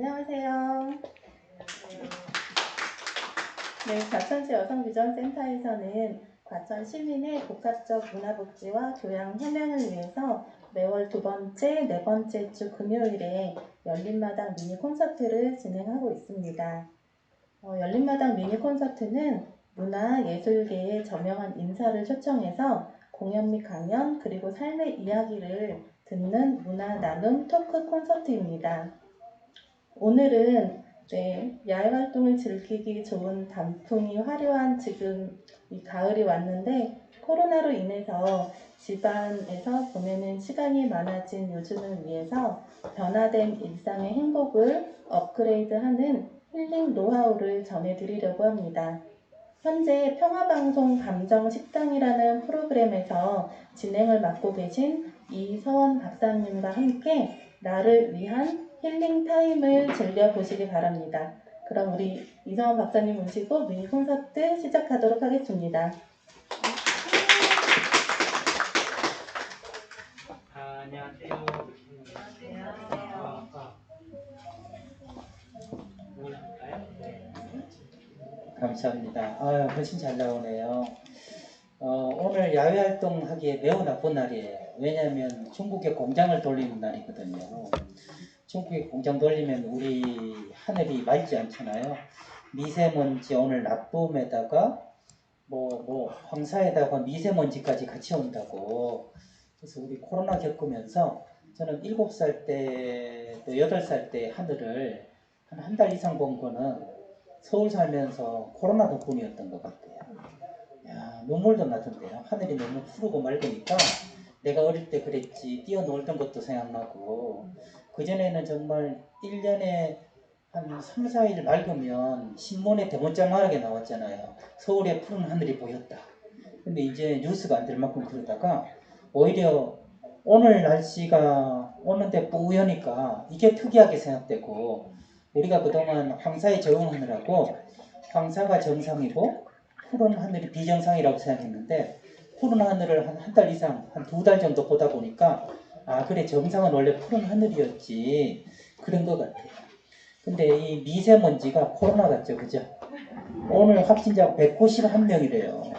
안녕하세요. 네, 과천시 여성비전센터에서는 과천 시민의 복합적 문화복지와 교양 혁명을 위해서 매월 두 번째, 네 번째 주 금요일에 열린마당 미니 콘서트를 진행하고 있습니다. 열린마당 미니 콘서트는 문화, 예술계의 저명한 인사를 초청해서 공연 및 강연, 그리고 삶의 이야기를 듣는 문화 나눔 토크 콘서트입니다. 오늘은 야외 활동을 즐기기 좋은 단풍이 화려한 지금 이 가을이 왔는데 코로나로 인해서 집안에서 보내는 시간이 많아진 요즘을 위해서 변화된 일상의 행복을 업그레이드하는 힐링 노하우를 전해드리려고 합니다. 현재 평화방송 감정식당이라는 프로그램에서 진행을 맡고 계신 이서원 박사님과 함께 나를 위한 힐링 타임을 즐겨보시기 바랍니다. 그럼 우리 이서원 박사님 모시고 미니 콘서트 시작하도록 하겠습니다. 안녕하세요. 감사합니다. 훨씬 잘 나오네요. 오늘 야외 활동하기에 매우 나쁜 날이에요. 왜냐하면 중국에 공장을 돌리는 날이거든요. 중국에 공장 돌리면 우리 하늘이 맑지 않잖아요. 미세먼지 오늘 나쁨에다가 황사에다가 미세먼지까지 같이 온다고. 그래서 우리 코로나 겪으면서 저는 7살 때 또 8살 때 하늘을 한 달 이상 본 거는 서울 살면서 코로나 덕분이었던 것 같아요. 야, 눈물도 나던데요. 하늘이 너무 푸르고 맑으니까 내가 어릴 때 그랬지 뛰어놀던 것도 생각나고, 그전에는 정말 1년에 한 3, 4일 맑으면 신문에 대문짝만하게 나왔잖아요. 서울의 푸른 하늘이 보였다. 근데 이제 뉴스가 안 될 만큼 그러다가 오히려 오늘 날씨가 오는데 뿌우니까 이게 특이하게 생각되고, 우리가 그동안 황사에 적응하느라고 황사가 정상이고 푸른 하늘이 비정상이라고 생각했는데, 푸른 하늘을 한 달 이상, 한 2달 정도 보다 보니까 그래, 정상은 원래 푸른 하늘이었지, 그런 것 같아요. 근데 이 미세먼지가 코로나 같죠, 그죠? 오늘 확진자가 191명이래요.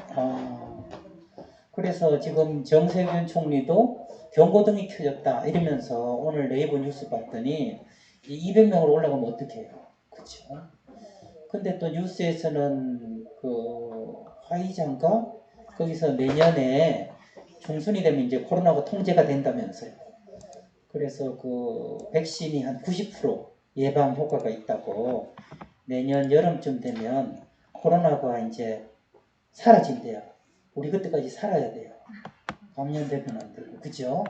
그래서 지금 정세균 총리도 경고등이 켜졌다 이러면서 오늘 네이버 뉴스 봤더니 200명으로 올라가면 어떡해요, 그죠? 근데 또 뉴스에서는 그 화이자인가 거기서 내년에 중순이 되면 이제 코로나가 통제가 된다면서요. 그래서 그 백신이 한 90% 예방 효과가 있다고, 내년 여름쯤 되면 코로나가 이제 사라진대요. 우리 그때까지 살아야 돼요. 감염되면 안 되고, 그죠?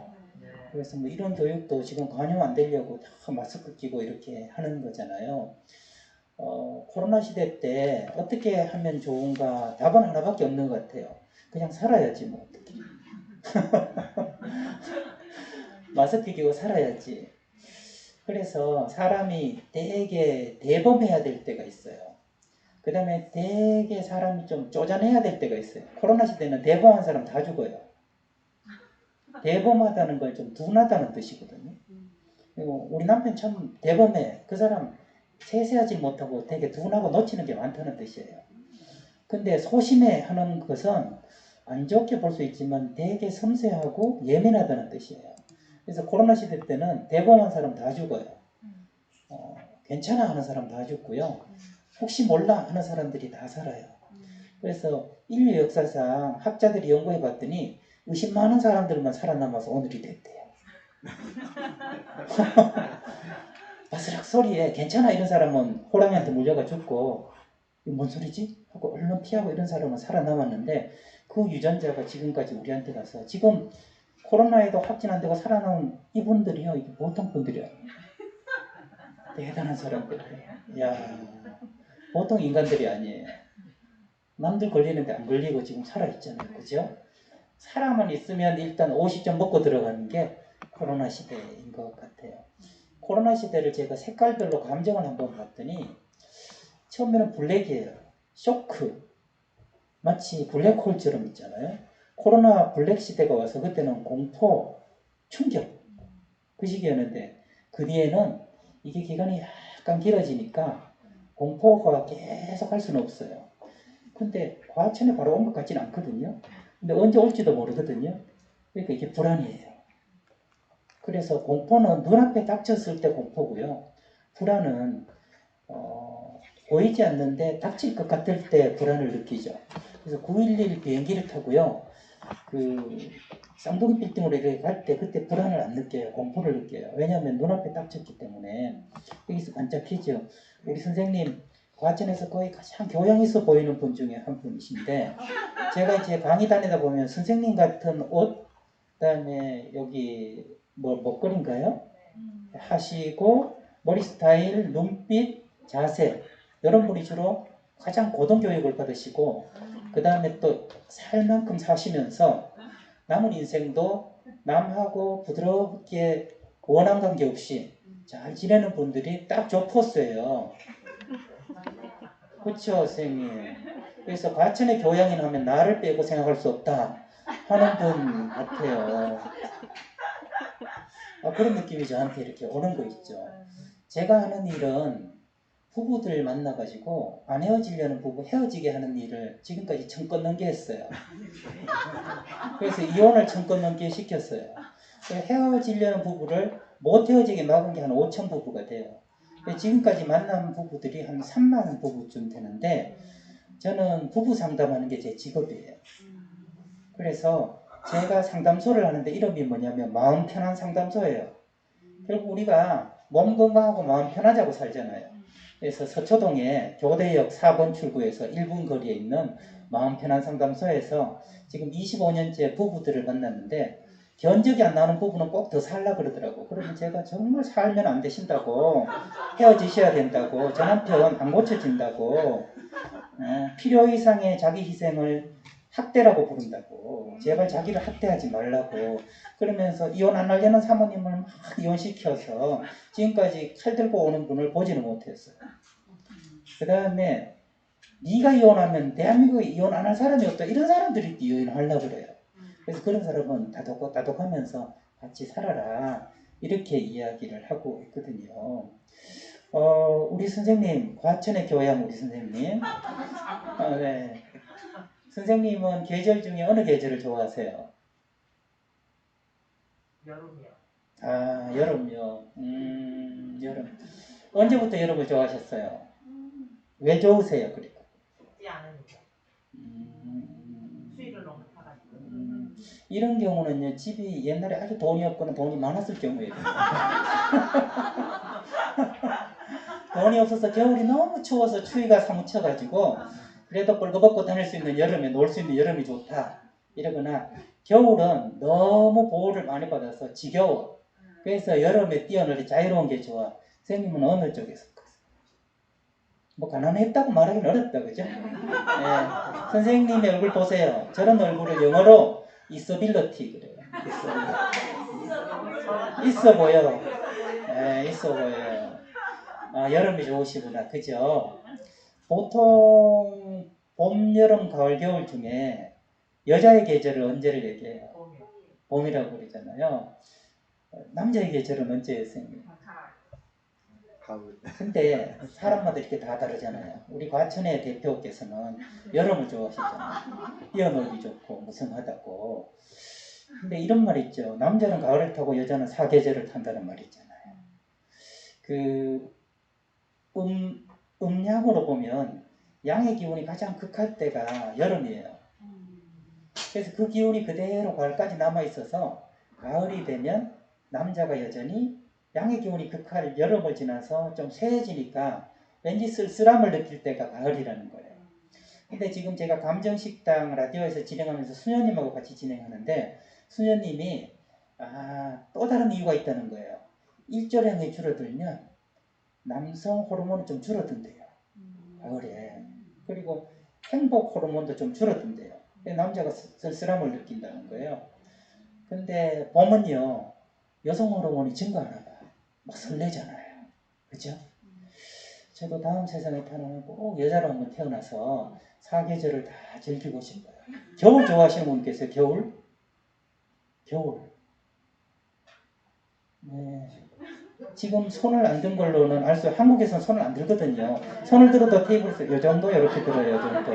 그래서 뭐 이런 교육도 지금 감염 안 되려고 다 마스크 끼고 이렇게 하는 거잖아요. 코로나 시대 때 어떻게 하면 좋은가, 답은 하나밖에 없는 것 같아요. 그냥 살아야지 뭐 어떻게. 마스크 끼고 살아야지. 그래서 사람이 되게 대범해야 될 때가 있어요. 그 다음에 되게 사람이 좀 쪼잔해야 될 때가 있어요. 코로나 시대는 대범한 사람 다 죽어요. 대범하다는 걸 좀 둔하다는 뜻이거든요. 그리고 우리 남편 참 대범해. 그 사람 세세하지 못하고 되게 둔하고 놓치는 게 많다는 뜻이에요. 근데 소심해 하는 것은 안 좋게 볼 수 있지만 되게 섬세하고 예민하다는 뜻이에요. 그래서 코로나 시대 때는 대범한 사람 다 죽어요. 괜찮아 하는 사람 다 죽고요. 혹시 몰라 하는 사람들이 다 살아요. 그래서 인류 역사상 학자들이 연구해 봤더니 의심 많은 사람들만 살아남아서 오늘이 됐대요. 바스락 소리에 괜찮아 이런 사람은 호랑이한테 물려가 죽고, 이거 뭔 소리지? 하고 얼른 피하고 이런 사람은 살아남았는데, 그 유전자가 지금까지 우리한테 가서 지금 코로나에도 확진 안 되고 살아남은 이분들이요, 이게 보통 분들이 아니에요. 대단한 사람들이에요. 야, 보통 인간들이 아니에요. 남들 걸리는데 안 걸리고 지금 살아있잖아요. 그죠? 살아만 있으면 일단 50점 먹고 들어가는 게 코로나 시대인 것 같아요. 코로나 시대를 제가 색깔별로 감정을 한번 봤더니 처음에는 블랙이에요. 쇼크. 마치 블랙홀처럼 있잖아요. 코로나 블랙 시대가 와서 그때는 공포, 충격, 그 시기였는데, 그 뒤에는 이게 기간이 약간 길어지니까 공포가 계속 할 수는 없어요. 근데 과천에 바로 온 것 같지는 않거든요. 근데 언제 올지도 모르거든요. 그러니까 이게 불안이에요. 그래서 공포는 눈앞에 닥쳤을 때 공포고요. 불안은 보이지 않는데 닥칠 것 같을 때 불안을 느끼죠. 그래서 911 비행기를 타고요. 그 쌍둥이 빌딩으로 이렇게 갈 때 그때 불안을 안 느껴요. 공포를 느껴요. 왜냐하면 눈앞에 닥쳤기 때문에. 여기서 반짝이죠. 우리 선생님 과천에서 거의 가장 교양 있어 보이는 분 중에 한 분이신데 제가 이제 강의 다니다 보면 선생님 같은 옷 그다음에 여기 뭐 목걸이인가요? 하시고 머리 스타일, 눈빛, 자세 이런 분이 주로 가장 고등교육을 받으시고 그 다음에 또 살 만큼 사시면서 남은 인생도 남하고 부드럽게 원한 관계 없이 잘 지내는 분들이 딱 좋포스예요. 그렇죠, 선생님. 그래서 과천의 교양인 하면 나를 빼고 생각할 수 없다 하는 분 같아요. 그런 느낌이 저한테 이렇게 오는 거 있죠. 제가 하는 일은 부부들 만나가지고 안 헤어지려는 부부 헤어지게 하는 일을 지금까지 1000건 넘게 했어요. 그래서 이혼을 1000건 넘게 시켰어요. 헤어지려는 부부를 못 헤어지게 막은 게 한 5000 부부가 돼요. 지금까지 만난 부부들이 한 3만 부부쯤 되는데 저는 부부 상담하는 게 제 직업이에요. 그래서 제가 상담소를 하는데 이름이 뭐냐면 마음 편한 상담소예요. 결국 우리가 몸 건강하고 마음 편하자고 살잖아요. 그래서 서초동에 교대역 4번 출구에서 1분 거리에 있는 마음 편한 상담소에서 지금 25년째 부부들을 만났는데 견적이 안 나오는 부부는 꼭 더 살라 그러더라고. 그러면 제가 정말 살면 안 되신다고, 헤어지셔야 된다고, 저 남편 안 고쳐진다고, 필요 이상의 자기 희생을 학대라고 부른다고, 제발 자기를 학대하지 말라고 그러면서 이혼 안 하려는 사모님을 막 이혼시켜서 지금까지 칼 들고 오는 분을 보지는 못했어요. 그 다음에 네가 이혼하면 대한민국에 이혼 안 할 사람이 없다 이런 사람들이 이혼하려고 그래요. 그래서 그런 사람은 다독하면서 같이 살아라 이렇게 이야기를 하고 있거든요. 우리 선생님 과천의 교양 우리 선생님 네. 선생님은 계절 중에 어느 계절을 좋아하세요? 여름이요. 여름요. 여름. 언제부터 여름을 좋아하셨어요? 왜 좋으세요? 그리고 덥지 않으니까. 추위를 너무 타가지고. 이런 경우는요, 집이 옛날에 아주 돈이 없거나 돈이 많았을 경우에요. 돈이 없어서 겨울이 너무 추워서 추위가 사무쳐가지고 그래도 벌거벗고 다닐 수 있는 여름에 놀 수 있는 여름이 좋다 이러거나 겨울은 너무 보호를 많이 받아서 지겨워. 그래서 여름에 뛰어놀이 자유로운 게 좋아. 선생님은 어느 쪽에 속하세요? 뭐 가난했다고 말하기는 어렵다 그죠? 네. 선생님의 얼굴 보세요. 저런 얼굴을 영어로 있어빌러티 그래요. 있어 보여. 네, 있어 보여요. 여름이 좋으시구나. 그죠? 보통 봄, 여름, 가을, 겨울 중에 여자의 계절을 언제를 얘기해요? 봄이라고 그러잖아요. 남자의 계절은 언제예요, 선생님? 근데 사람마다 이렇게 다 다르잖아요. 우리 과천의 대표께서는 여름을 좋아하시잖아요. 뛰어놀기 좋고 무슨 하다고. 근데 이런 말 있죠. 남자는 가을을 타고 여자는 사계절을 탄다는 말이 있잖아요. 그 음양으로 보면 양의 기운이 가장 극할 때가 여름이에요. 그래서 그 기운이 그대로 가을까지 남아있어서 가을이 되면 남자가 여전히 양의 기운이 극할 여름을 지나서 좀 쇠해지니까 왠지 쓸쓸함을 느낄 때가 가을이라는 거예요. 근데 지금 제가 감정식당 라디오에서 진행하면서 수녀님하고 같이 진행하는데 수녀님이 또 다른 이유가 있다는 거예요. 일조량이 줄어들면 남성 호르몬이 좀 줄어든대요. 가을에. 그리고 행복 호르몬도 좀 줄어든대요. 남자가 쓸쓸함을 느낀다는 거예요. 근데 봄은요, 여성 호르몬이 증가하나 봐요. 막 설레잖아요. 그죠? 저도 다음 세상에 태어나면 꼭 여자로 한번 태어나서 사계절을 다 즐기고 싶어요. 겨울 좋아하시는 분 계세요? 겨울? 겨울. 네. 지금 손을 안 든 걸로는 알 수, 한국에서는 손을 안 들거든요. 손을 들어도 테이블에서 요 정도 이렇게 들어요. 요 정도.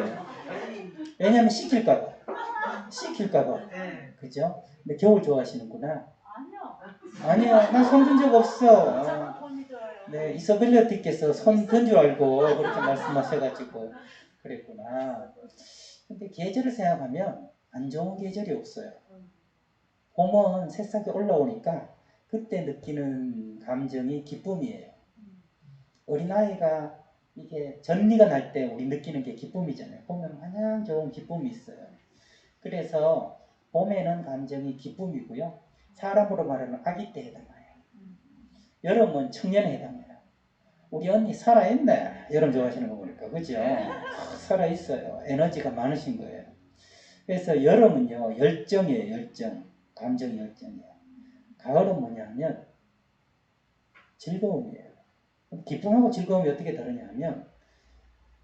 왜냐면 시킬까봐. 네. 그죠? 근데 겨울 좋아하시는구나. 아니요. 난 손 든 적 없어. 네, 이서벨리어티께서 손 든 줄 알고 그렇게 말씀하셔가지고 그랬구나. 근데 계절을 생각하면 안 좋은 계절이 없어요. 봄은 새싹이 올라오니까 그때 느끼는 감정이 기쁨이에요. 어린아이가 이게 전리가 날 때 우리 느끼는 게 기쁨이잖아요. 보면 마냥 좋은 기쁨이 있어요. 그래서 봄에는 감정이 기쁨이고요. 사람으로 말하면 아기 때 해당해요. 여름은 청년에 해당해요. 우리 언니 살아있네. 여름 좋아하시는 거 보니까. 그죠? 살아있어요. 에너지가 많으신 거예요. 그래서 여름은요, 열정이에요. 열정. 감정이 열정이에요. 가을은 뭐냐면 즐거움이에요. 기쁨하고 즐거움이 어떻게 다르냐 하면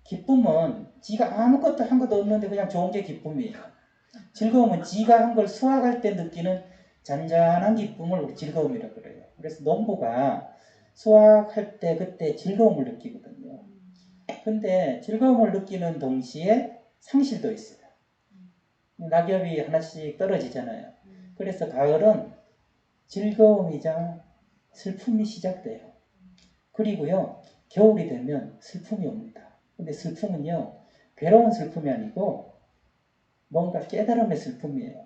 기쁨은 지가 아무것도 한 것도 없는데 그냥 좋은 게 기쁨이에요. 즐거움은 지가 한 걸 수확할 때 느끼는 잔잔한 기쁨을 우리 즐거움이라고 그래요. 그래서 농부가 수확할 때 그때 즐거움을 느끼거든요. 근데 즐거움을 느끼는 동시에 상실도 있어요. 낙엽이 하나씩 떨어지잖아요. 그래서 가을은 즐거움이자 슬픔이 시작돼요. 그리고요, 겨울이 되면 슬픔이 옵니다. 근데 슬픔은요, 괴로운 슬픔이 아니고 뭔가 깨달음의 슬픔이에요.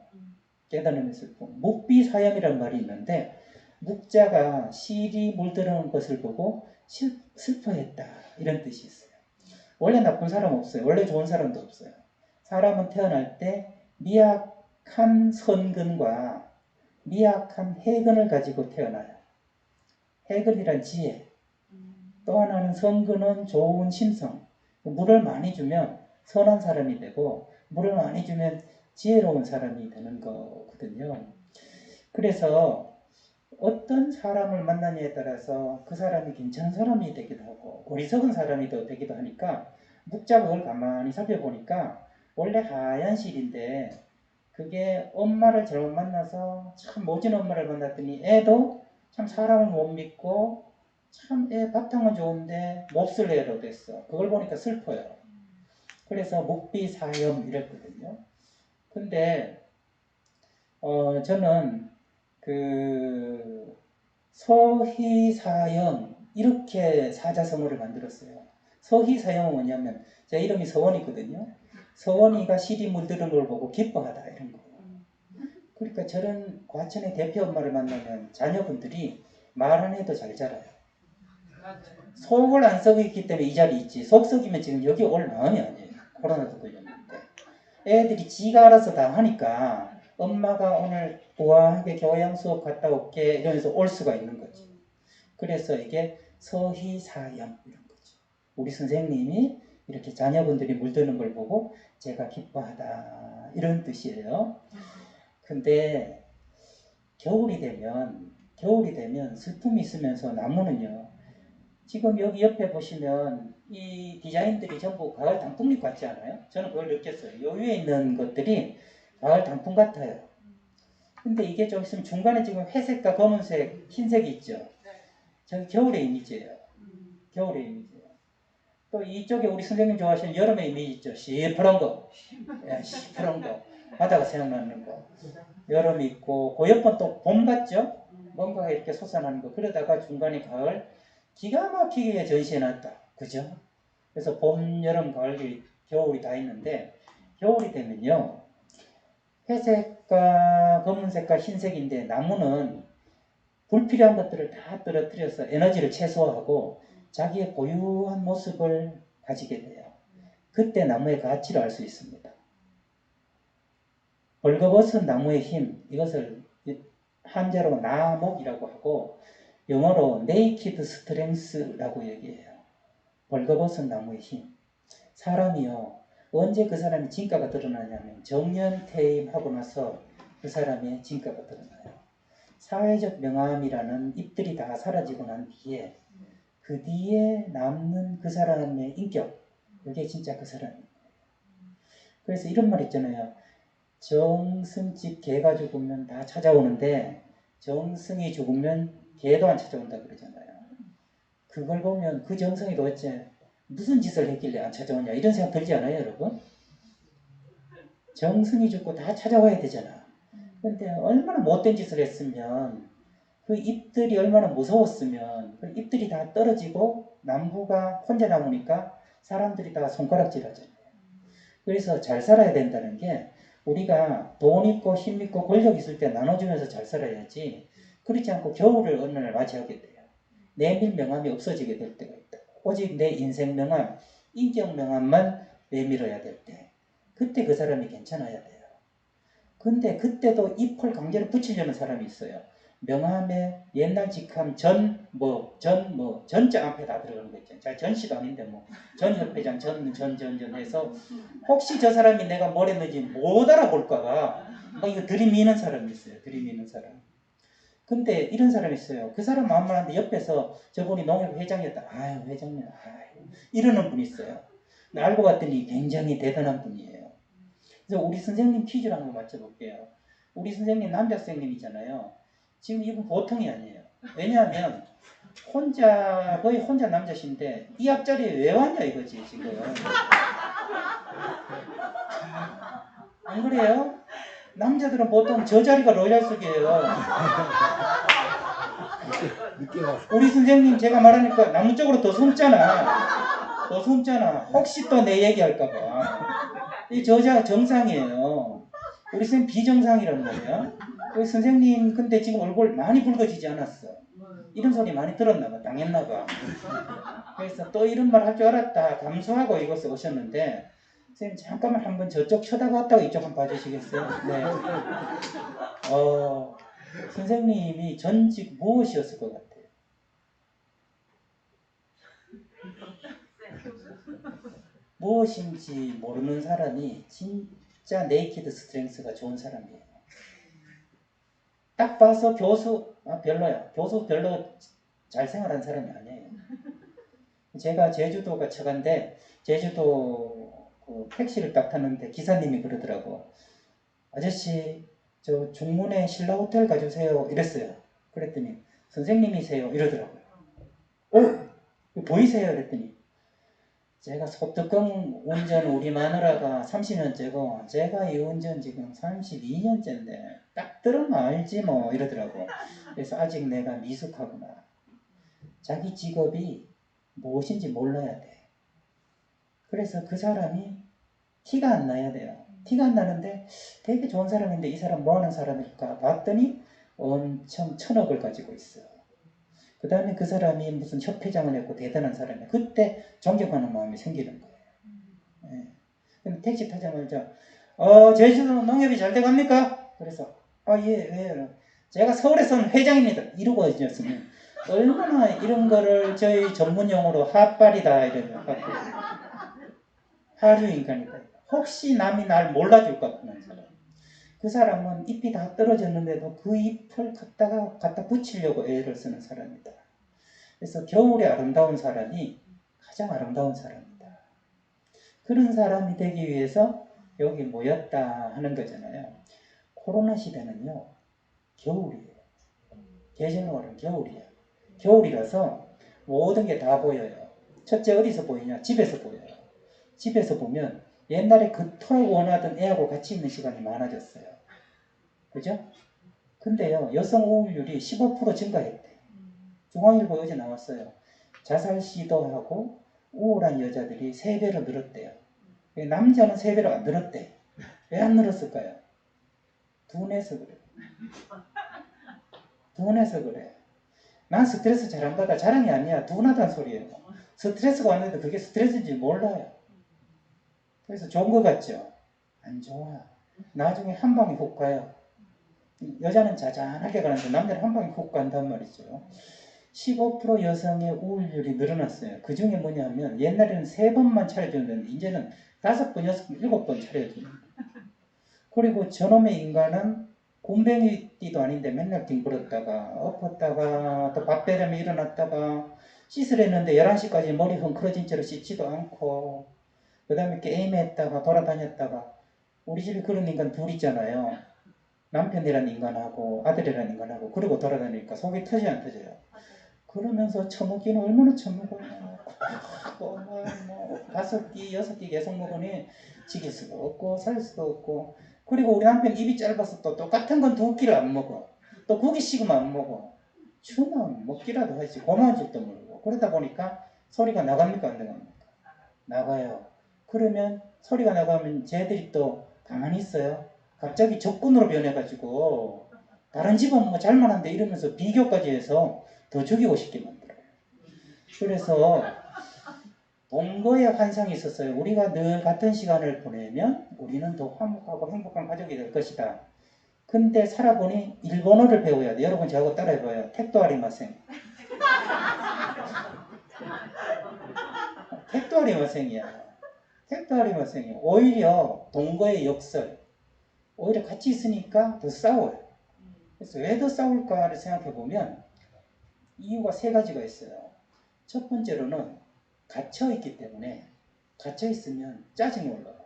깨달음의 슬픔. 묵비사염이라는 말이 있는데 묵자가 실이 물들어오는 것을 보고 슬퍼했다. 이런 뜻이 있어요. 원래 나쁜 사람 없어요. 원래 좋은 사람도 없어요. 사람은 태어날 때 미약한 선근과 미약한 해근을 가지고 태어나요. 해근이란 지혜. 또 하나는 선근은 좋은 심성. 물을 많이 주면 선한 사람이 되고 물을 많이 주면 지혜로운 사람이 되는 거거든요. 그래서 어떤 사람을 만나냐에 따라서 그 사람이 괜찮은 사람이 되기도 하고 어리석은 사람이 되기도 하니까 묵자가 그걸 가만히 살펴보니까 원래 하얀 실인데 그게 엄마를 잘못 만나서 참 모진 엄마를 만났더니 애도 참 사람을 못 믿고 참 애 바탕은 좋은데 몹쓸 애로 됐어. 그걸 보니까 슬퍼요. 그래서 묵비사염 이랬거든요. 근데 저는 그 서희사염 이렇게 사자성어를 만들었어요. 서희사염은 뭐냐면 제 이름이 서원이거든요. 서원이가 실이 물드는 걸 보고 기뻐하다 이런 거예요. 그러니까 저런 과천의 대표 엄마를 만나면 자녀분들이 말 안 해도 잘 자라요. 속을 안 썩고 있기 때문에 이 자리에 있지. 속 썩이면 지금 여기 올 마음이 아니에요. 코로나도 걸렸는데. 애들이 지가 알아서 다 하니까 엄마가 오늘 우아하게 교양 수업 갔다 올게 이러면서 올 수가 있는 거죠. 그래서 이게 서희사염 이런 거죠. 우리 선생님이 이렇게 자녀분들이 물드는 걸 보고 제가 기뻐하다 이런 뜻이에요. 근데 겨울이 되면 슬픔이 있으면서 나무는요. 지금 여기 옆에 보시면 이 디자인들이 전부 가을 단풍잎 같지 않아요? 저는 그걸 느꼈어요. 요 위에 있는 것들이 가을 단풍 같아요. 근데 이게 좀 있으면 중간에 지금 회색과 검은색, 흰색이 있죠? 저기 겨울의 이미지예요. 겨울의 이미지예요. 또 이쪽에 우리 선생님 좋아하시는 여름의 이미지 있죠? 시퍼런 거. 시퍼런 거. 바다가 생각나는 거. 여름 있고 그 옆은 또 봄 같죠? 뭔가가 이렇게 솟아나는 거. 그러다가 중간에 가을 기가 막히게 전시해놨다. 그죠? 그래서 봄, 여름, 가을, 겨울이 다 있는데 겨울이 되면요. 회색과 검은색과 흰색인데 나무는 불필요한 것들을 다 떨어뜨려서 에너지를 최소화하고 자기의 고유한 모습을 가지게 돼요. 그때 나무의 가치를 알 수 있습니다. 벌거벗은 나무의 힘, 이것을 한자로 나목이라고 하고 영어로 naked strength라고 얘기해요. 벌거벗은 나무의 힘. 사람이요. 언제 그 사람의 진가가 드러나냐면 정년퇴임하고 나서 그 사람의 진가가 드러나요. 사회적 명함이라는 잎들이 다 사라지고 난 뒤에 그 뒤에 남는 그 사람의 인격. 그게 진짜 그 사람이에요. 그래서 이런 말 있잖아요. 정승집 개가 죽으면 다 찾아오는데 정승이 죽으면 개도 안 찾아온다 그러잖아요. 그걸 보면 그 정성이 도대체 무슨 짓을 했길래 안 찾아오냐 이런 생각 들지 않아요, 여러분? 정성이 죽고 다 찾아와야 되잖아. 근데 얼마나 못된 짓을 했으면 그 잎들이 얼마나 무서웠으면 그 잎들이 다 떨어지고 나무가 혼자 남으니까 사람들이 다 손가락질 하잖아요. 그래서 잘 살아야 된다는 게 우리가 돈 있고 힘 있고 권력 있을 때 나눠주면서 잘 살아야지 그렇지 않고 겨울을 어느 날 맞이하게 돼요. 내밀 명함이 없어지게 될 때가 있다. 오직 내 인생 명함, 인격 명함만 내밀어야 될 때 그때 그 사람이 괜찮아야 돼요. 근데 그때도 잎을 강제로 붙이려는 사람이 있어요. 명함에 옛날 직함 전자 앞에 다 들어가는 거 있잖아요. 잘 전시도 아닌데 전 협회장 전 해서 혹시 저 사람이 내가 뭘 했는지 못 알아볼까봐 막 이거 들이미는 사람이 있어요. 들이미는 사람. 근데 이런 사람이 있어요. 그 사람 마음 말하는데 옆에서 저분이 농협 회장이었다. 아유 회장님 아유 이러는 분이 있어요. 근데 알고 봤더니 굉장히 대단한 분이에요. 그래서 우리 선생님 퀴즈를 한번 맞춰볼게요. 우리 선생님 남자 선생님이잖아요. 지금 이분 보통이 아니에요. 왜냐하면 거의 혼자 남자신데 이 앞자리에 왜 왔냐 이거지 지금. 안 그래요? 남자들은 보통 저 자리가 로얄석이에요. 우리 선생님 제가 말하니까 나무 쪽으로 더 숨잖아. 혹시 또 내 얘기할까봐. 이 저자 정상이에요. 우리 선생님 비정상이란 말이야. 우리 선생님 근데 지금 얼굴 많이 붉어지지 않았어. 이런 소리 많이 들었나봐. 당했나봐. 그래서 또 이런 말 할 줄 알았다. 감수하고 이곳에 오셨는데 선생님 잠깐만 한번 저쪽 쳐다봤다가 이쪽 한번 봐주시겠어요? 네. 선생님이 전직 무엇이었을 것 같아요? 무엇인지 모르는 사람이 진짜 네이키드 스트렝스가 좋은 사람이에요. 딱 봐서 교수 별로야. 교수 별로 잘 생활한 사람이 아니에요. 제가 제주도가 처간데 제주도 그 택시를 딱 탔는데 기사님이 그러더라고. 아저씨 저 중문에 신라 호텔 가주세요 이랬어요. 그랬더니 선생님이세요 이러더라고요. 보이세요? 그랬더니 제가 소뚜껑 운전 우리 마누라가 30년째고 제가 이 운전 지금 32년째인데 딱 들으면 알지 뭐 이러더라고. 그래서 아직 내가 미숙하구나. 자기 직업이 무엇인지 몰라야 돼. 그래서 그 사람이 티가 안 나야 돼요. 티가 안 나는데 되게 좋은 사람인데 이 사람 뭐 하는 사람일까 봤더니 엄청 1000억을 가지고 있어요. 그 다음에 그 사람이 무슨 협회장을 했고 대단한 사람이에요. 그때 존경하는 마음이 생기는 거예요. 예. 근데 택시 타자마자 제주도 농협이 잘 돼갑니까? 그래서 예, 왜요? 제가 서울에서는 회장입니다. 이러고 있었으면 얼마나 이런 거를 저희 전문 용어로 핫발이다 이러면 하류 인간이다. 혹시 남이 날 몰라줄까 보는 사람. 그 사람은 잎이 다 떨어졌는데도 그 잎을 갖다 붙이려고 애를 쓰는 사람이다. 그래서 겨울에 아름다운 사람이 가장 아름다운 사람이다. 그런 사람이 되기 위해서 여기 모였다 하는 거잖아요. 코로나 시대는요. 겨울이에요. 계절로 말하면 겨울이에요. 겨울이라서 모든 게 다 보여요. 첫째 어디서 보이냐? 집에서 보여요. 집에서 보면 옛날에 그토록 원하던 애하고 같이 있는 시간이 많아졌어요. 그죠? 근데요. 여성 우울률이 15% 증가했대. 중앙일보 어제 나왔어요. 자살 시도하고 우울한 여자들이 3배로 늘었대요. 남자는 3배로 안 늘었대. 왜 안 늘었을까요? 둔해서 그래. 둔해서 그래. 난 스트레스 잘 안 받아. 자랑이 아니야. 둔하다는 소리예요. 스트레스가 왔는데 그게 스트레스인지 몰라요. 그래서 좋은 것 같죠? 안 좋아. 나중에 한 방에 훅 가요. 여자는 자잔하게 가는데 남자는 한 방에 훅 간단 말이죠. 15% 여성의 우울률이 늘어났어요. 그 중에 뭐냐면 옛날에는 3번만 차려주는데 이제는 5번, 6번, 7번 차려주는. 그리고 저놈의 인간은 곰뱅이띠도 아닌데 맨날 뒹굴었다가 엎었다가 또 밥 배려면 일어났다가 씻으려는데 11시까지 머리 헝클어진 채로 씻지도 않고 그 다음에 게임했다가 돌아다녔다가 우리 집에 그런 인간 둘 있잖아요. 남편이란 인간하고 아들이란 인간하고 그러고 돌아다니니까 속이 터져요 안 터져요? 그러면서 처먹기는 얼마나 처먹어요. 뭐 5끼 6끼 계속 먹으니 지킬 수가 없고 살 수도 없고 그리고 우리 남편 입이 짧아서 또 똑같은 건 2끼를 안 먹어. 또 고기 식으면 안 먹어. 주면 먹기라도 하지 고마운 줄도 모르고 그러다 보니까 소리가 나갑니까 안 나갑니까? 나가요. 그러면 소리가 나가면 쟤들이 또 가만히 있어요. 갑자기 적군으로 변해가지고 다른 집은 뭐 잘만한데 이러면서 비교까지 해서 더 죽이고 싶게 만들어요. 그래서 동거의 환상이 있었어요. 우리가 늘 같은 시간을 보내면 우리는 더 화목하고 행복한 가족이 될 것이다. 근데 살아보니 일본어를 배워야 돼. 여러분 저하고 따라해봐요. 택도 아리마생. 택도 아리마생이야. 택도 아리마생이야. 오히려 동거의 역설. 오히려 같이 있으니까 더 싸워요. 그래서 왜 더 싸울까를 생각해보면 이유가 3가지가 있어요. 첫 번째로는 갇혀있기 때문에 갇혀있으면 짜증이 올라와요.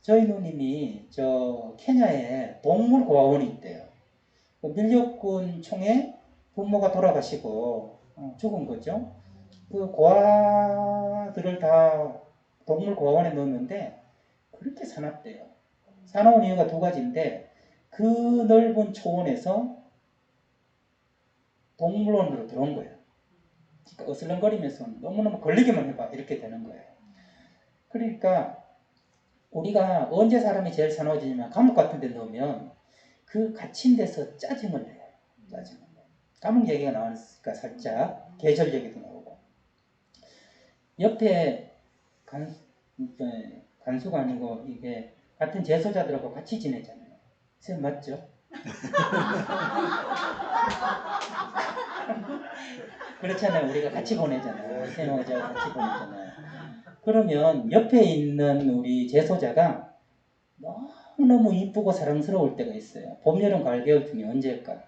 저희 누님이 저 케냐에 동물고아원이 있대요. 밀렵군 총에 부모가 돌아가시고 죽은 거죠. 그 고아들을 다 동물고아원에 넣었는데 그렇게 사납대요. 사나운 이유가 2가지인데 그 넓은 초원에서 동물원으로 들어온 거예요. 그러니까 어슬렁거리면서 너무너무 걸리기만 해봐 이렇게 되는 거예요. 그러니까 우리가 언제 사람이 제일 사나워지냐면 감옥 같은 데 넣으면 그 갇힌 데서 짜증을 내요. 짜증을 내요. 감옥 얘기가 나왔으니까 살짝 계절 얘기도 나오고 옆에 간수가 아니고 이게 같은 재소자들하고 같이 지내잖아요. 쌤 맞죠? 그렇잖아요. 우리가 같이 보내잖아요. 쌤하고 같이 보내잖아요. 그러면 옆에 있는 우리 재소자가 너무너무 이쁘고 사랑스러울 때가 있어요. 봄, 여름, 가을, 겨울 중에 언제일까?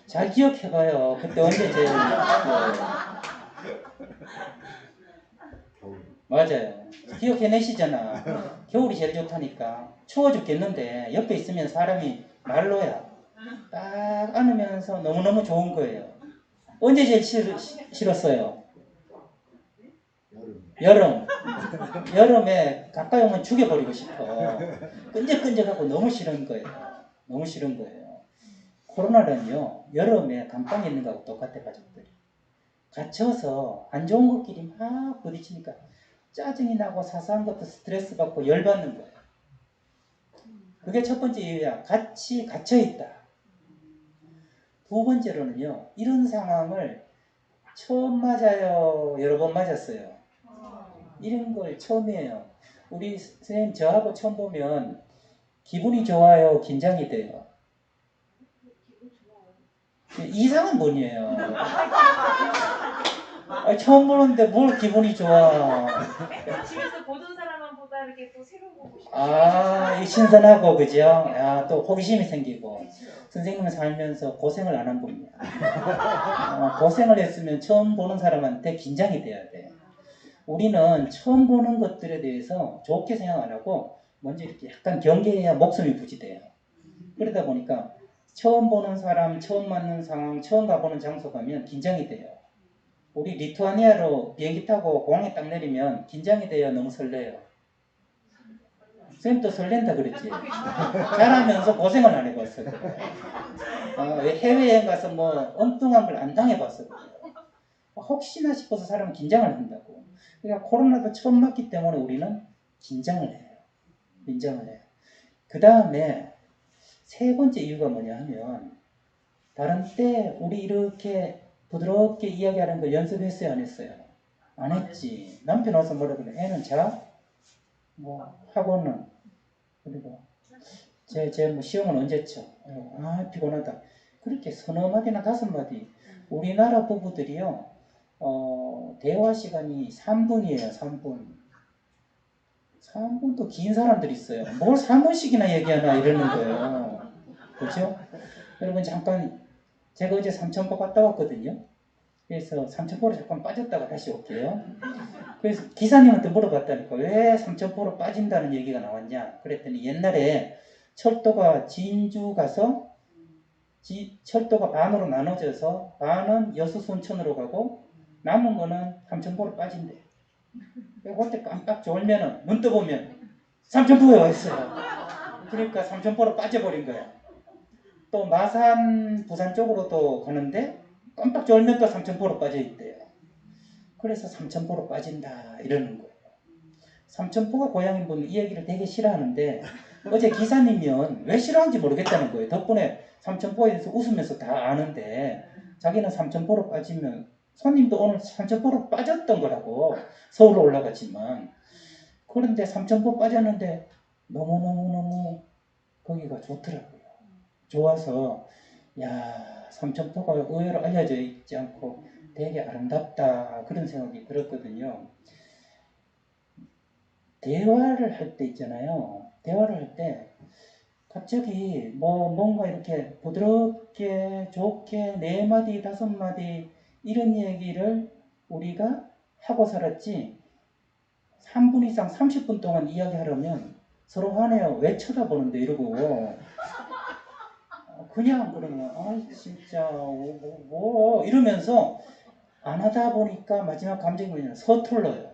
잘 기억해봐요. 그때 언제 제일 맞아요. 기억해내시잖아. 겨울이 제일 좋다니까. 추워 죽겠는데 옆에 있으면 사람이 말로야. 딱 안으면서 너무너무 좋은 거예요. 언제 제일 싫었어요? 여름. 여름에 가까이 오면 죽여버리고 싶어. 끈적끈적하고 너무 싫은 거예요. 너무 싫은 거예요. 코로나는요. 여름에 감방에 있는 거하고 똑같아 가족들이. 갇혀서 안 좋은 것끼리 막 부딪히니까 짜증이 나고 사소한 것도 스트레스 받고 열받는 거예요. 그게 첫 번째 이유야. 같이 갇혀있다. 2번째로는요. 이런 상황을 처음 맞아요? 여러 번 맞았어요? 이런 걸 처음이에요. 우리 선생님 저하고 처음 보면 기분이 좋아요? 긴장이 돼요? 이상한 분이에요. 처음 보는데 뭘 기분이 좋아. 집에서 보던 사람만 보다 이렇게 또 새로 보고 싶어. 이 신선하고 그죠? 또 호기심이 생기고. 선생님은 살면서 고생을 안 한 분이야. 고생을 했으면 처음 보는 사람한테 긴장이 돼야 돼. 우리는 처음 보는 것들에 대해서 좋게 생각 안 하고 먼저 이렇게 약간 경계해야 목숨이 부지돼요. 그러다 보니까 처음 보는 사람, 처음 만난 상황, 처음 가보는 장소 가면 긴장이 돼요. 우리 리투아니아로 비행기 타고 공항에 딱 내리면 긴장이 돼요? 너무 설레요? 쌤도 설렌다 그랬지? 잘하면서 고생을 안 해봤어. 해외여행 가서 뭐 엉뚱한 걸 안 당해봤어. 혹시나 싶어서 사람은 긴장을 한다고. 그러니까 코로나도 처음 맞기 때문에 우리는 긴장을 해요. 긴장을 해요. 그 다음에 3번째 이유가 뭐냐 하면 다른 때 우리 이렇게 부드럽게 이야기하는 거 연습했어요? 안 했어요? 안 했지. 남편 와서 뭐라 그래? 애는 자? 뭐 학원은? 그리고 제 뭐 시험은 언제 쳐? 피곤하다. 그렇게 3마디나 5마디. 우리나라 부부들이요. 대화 시간이 3분이에요. 3분. 3분도 긴 사람들이 있어요. 뭘 3분씩이나 얘기하나 이러는 거예요. 그렇죠? 여러분 잠깐 제가 어제 삼천포 갔다 왔거든요. 그래서 삼천포로 잠깐 빠졌다가 다시 올게요. 그래서 기사님한테 물어봤다니까 왜 삼천포로 빠진다는 얘기가 나왔냐 그랬더니 옛날에 철도가 진주 가서 철도가 반으로 나눠져서 반은 여수 순천으로 가고 남은 거는 삼천포로 빠진대. 그때 깜빡 졸면은 눈 떠보면 삼천포에 와 있어요. 그러니까 삼천포로 빠져버린 거야. 또 마산 부산 쪽으로도 가는데 깜빡 졸면 또 삼천포로 빠져 있대요. 그래서 삼천포로 빠진다 이러는 거예요. 삼천포가 고향인 분은 이 얘기를 되게 싫어하는데 어제 기사님이면 왜 싫어하는지 모르겠다는 거예요. 덕분에 삼천포에 대해서 웃으면서 다 아는데 자기는 삼천포로 빠지면 손님도 오늘 삼천포로 빠졌던 거라고 서울로 올라갔지만 그런데 삼천포 빠졌는데 너무너무너무 거기가 좋더라고요. 좋아서 야 삼천포가 의외로 알려져 있지 않고 되게 아름답다 그런 생각이 들었거든요. 대화를 할 때 있잖아요. 대화를 할 때 갑자기 뭔가 이렇게 부드럽게 좋게 4마디 5마디 이런 얘기를 우리가 하고 살았지 3분 이상 30분 동안 이야기하려면 서로 화내요. 왜 쳐다보는데 이러고 그냥 그러면 아 진짜 뭐 이러면서 안 하다 보니까 마지막 감정이 뭐냐면 서툴러요.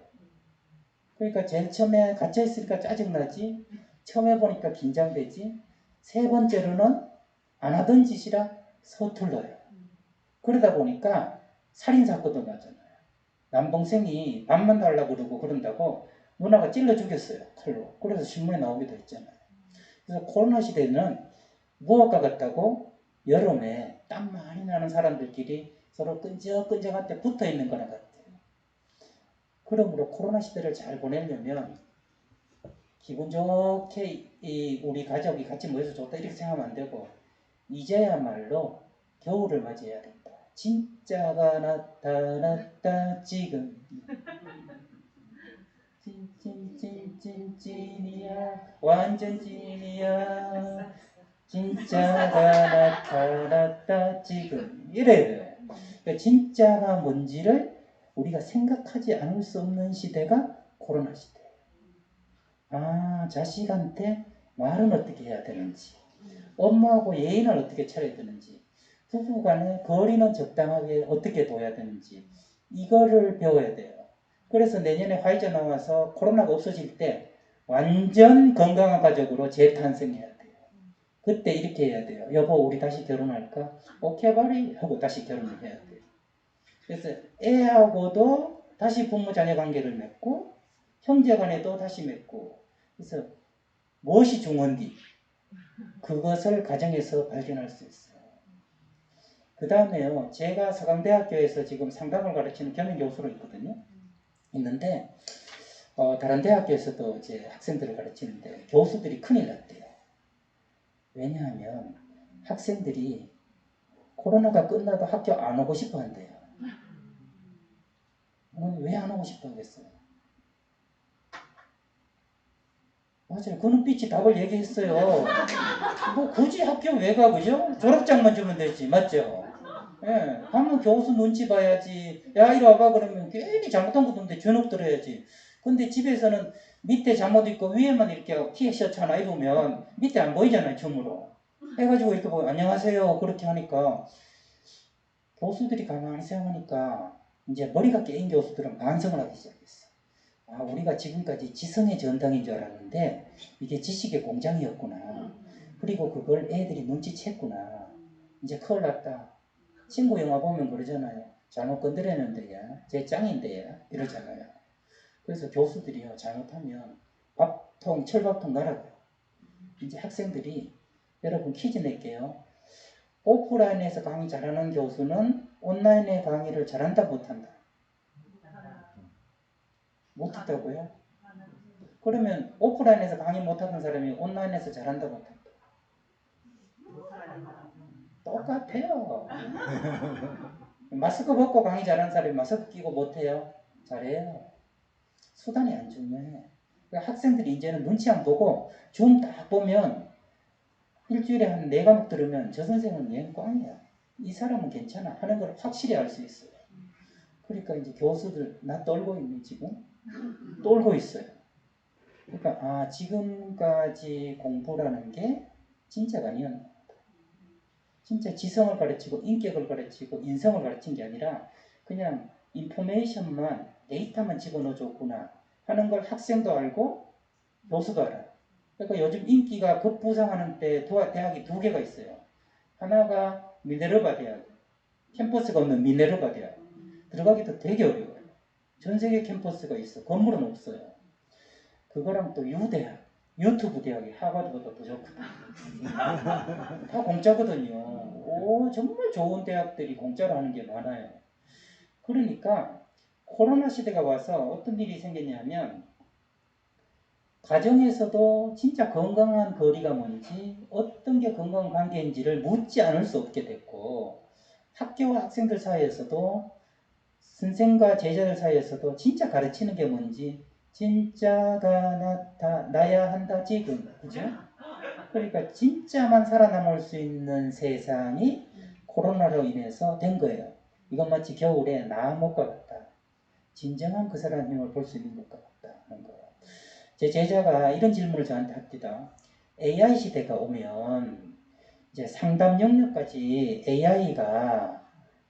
그러니까 제일 처음에 갇혀있으니까 짜증나지 처음에 보니까 긴장되지 세 번째로는 안 하던 짓이라 서툴러요. 그러다 보니까 살인사건도 나잖아요. 남동생이 밥만 달라고 그러고 그런다고 누나가 찔러 죽였어요. 칼로. 그래서 신문에 나오기도 했잖아요. 그래서 코로나 시대는 무엇과 같다고 여름에 땀 많이 나는 사람들끼리 서로 끈적끈적한데 붙어있는 거나 같아요. 그러므로 코로나 시대를 잘 보내려면 기분 좋게 우리 가족이 같이 모여서 좋다 이렇게 생각하면 안 되고 이제야말로 겨울을 맞이해야 된다. 진짜가 나타났다 지금 찐이야 완전 찐이야 진짜가 나타났다 지금 이래요. 그러니까 진짜가 뭔지를 우리가 생각하지 않을 수 없는 시대가 코로나 시대. 아 자식한테 말은 어떻게 해야 되는지 엄마하고 예의는 어떻게 차려야 되는지 부부간에 거리는 적당하게 어떻게 둬야 되는지 이거를 배워야 돼요. 그래서 내년에 화이자 나와서 코로나가 없어질 때 완전 건강한 가족으로 재탄생해야 돼요. 그때 이렇게 해야 돼요. 여보 우리 다시 결혼할까? 오케이 바리 하고 다시 결혼을 해야 돼요. 그래서 애하고도 다시 부모 자녀 관계를 맺고 형제간에도 다시 맺고 그래서 무엇이 중요한지 그것을 가정에서 발견할 수 있어요. 그 다음에요. 제가 서강대학교에서 지금 상담을 가르치는 겸임교수로 있거든요. 있는데 다른 대학교에서도 이제 학생들을 가르치는데 교수들이 큰일 났대요. 왜냐하면 학생들이 코로나가 끝나도 학교 안 오고 싶어 한대요. 왜 안 오고 싶어 하겠어요? 맞아요. 그 눈빛이 답을 얘기했어요. 뭐 굳이 학교 왜 가, 그죠? 졸업장만 주면 되지, 맞죠? 예, 가면 교수 눈치 봐야지. 야, 이리 와봐 그러면 괜히 잘못한 것도 없는데 주눅 들어야지. 근데 집에서는 밑에 잠옷 입고 위에만 이렇게 티셔츠 하나 입으면 밑에 안 보이잖아요, 줌으로. 해가지고 이렇게 보고 안녕하세요 그렇게 하니까 교수들이 가만히 생각하니까 이제 머리가 깨인 교수들은 반성을 하기 시작했어. 아, 우리가 지금까지 지성의 전당인 줄 알았는데 이게 지식의 공장이었구나. 그리고 그걸 애들이 눈치챘구나. 이제 큰일 났다. 친구 영화 보면 그러잖아요. 잘못 건드렸는데야 제 짱인데야 이러잖아요. 그래서 교수들이요 잘못하면 밥통 철밥통 날아가요. 이제 학생들이 여러분 퀴즈 낼게요. 오프라인에서 강의 잘하는 교수는 온라인의 강의를 잘한다 못한다? 못했다고요? 그러면 오프라인에서 강의 못하는 사람이 온라인에서 잘한다 못한다? 똑같아요. 마스크 벗고 강의 잘하는 사람이 마스크 끼고 못해요? 잘해요. 수단이 안 중요해. 그러니까 학생들이 이제는 눈치 안 보고 줌 딱 보면 일주일에 한 4과목 들으면 저 선생은 얘는 꽝이야. 이 사람은 괜찮아 하는 걸 확실히 알 수 있어요. 그러니까 이제 교수들 나 떨고 있니 지금? 떨고 있어요. 그러니까 지금까지 공부라는 게 진짜가 아니었나 보다. 진짜 지성을 가르치고 인격을 가르치고 인성을 가르친 게 아니라 그냥 인포메이션만 데이터만 집어넣어줬구나 하는 걸 학생도 알고 교수도 알아요. 그러니까 요즘 인기가 급부상하는 때 대학이 두 개가 있어요. 하나가 미네르바 대학, 캠퍼스가 없는 미네르바 대학. 들어가기도 되게 어려워요. 전 세계 캠퍼스가 있어. 건물은 없어요. 그거랑 또 유대학, 유튜브 대학이 하버드보다 더 좋거든요. 다 공짜거든요. 정말 좋은 대학들이 공짜로 하는 게 많아요. 그러니까 코로나 시대가 와서 어떤 일이 생겼냐면 가정에서도 진짜 건강한 거리가 뭔지 어떤 게 건강 관계인지를 묻지 않을 수 없게 됐고 학교와 학생들 사이에서도 선생과 제자들 사이에서도 진짜 가르치는 게 뭔지 진짜가 나타나야 한다 지금 그죠? 그러니까 진짜만 살아남을 수 있는 세상이 코로나로 인해서 된 거예요. 이건 마치 겨울에 나무과 같다. 진정한 그 사람 힘을 볼 수 있는 것과 같다 하는 거예요. 제 제자가 이런 질문을 저한테 합니다. AI 시대가 오면 이제 상담 영역까지 AI가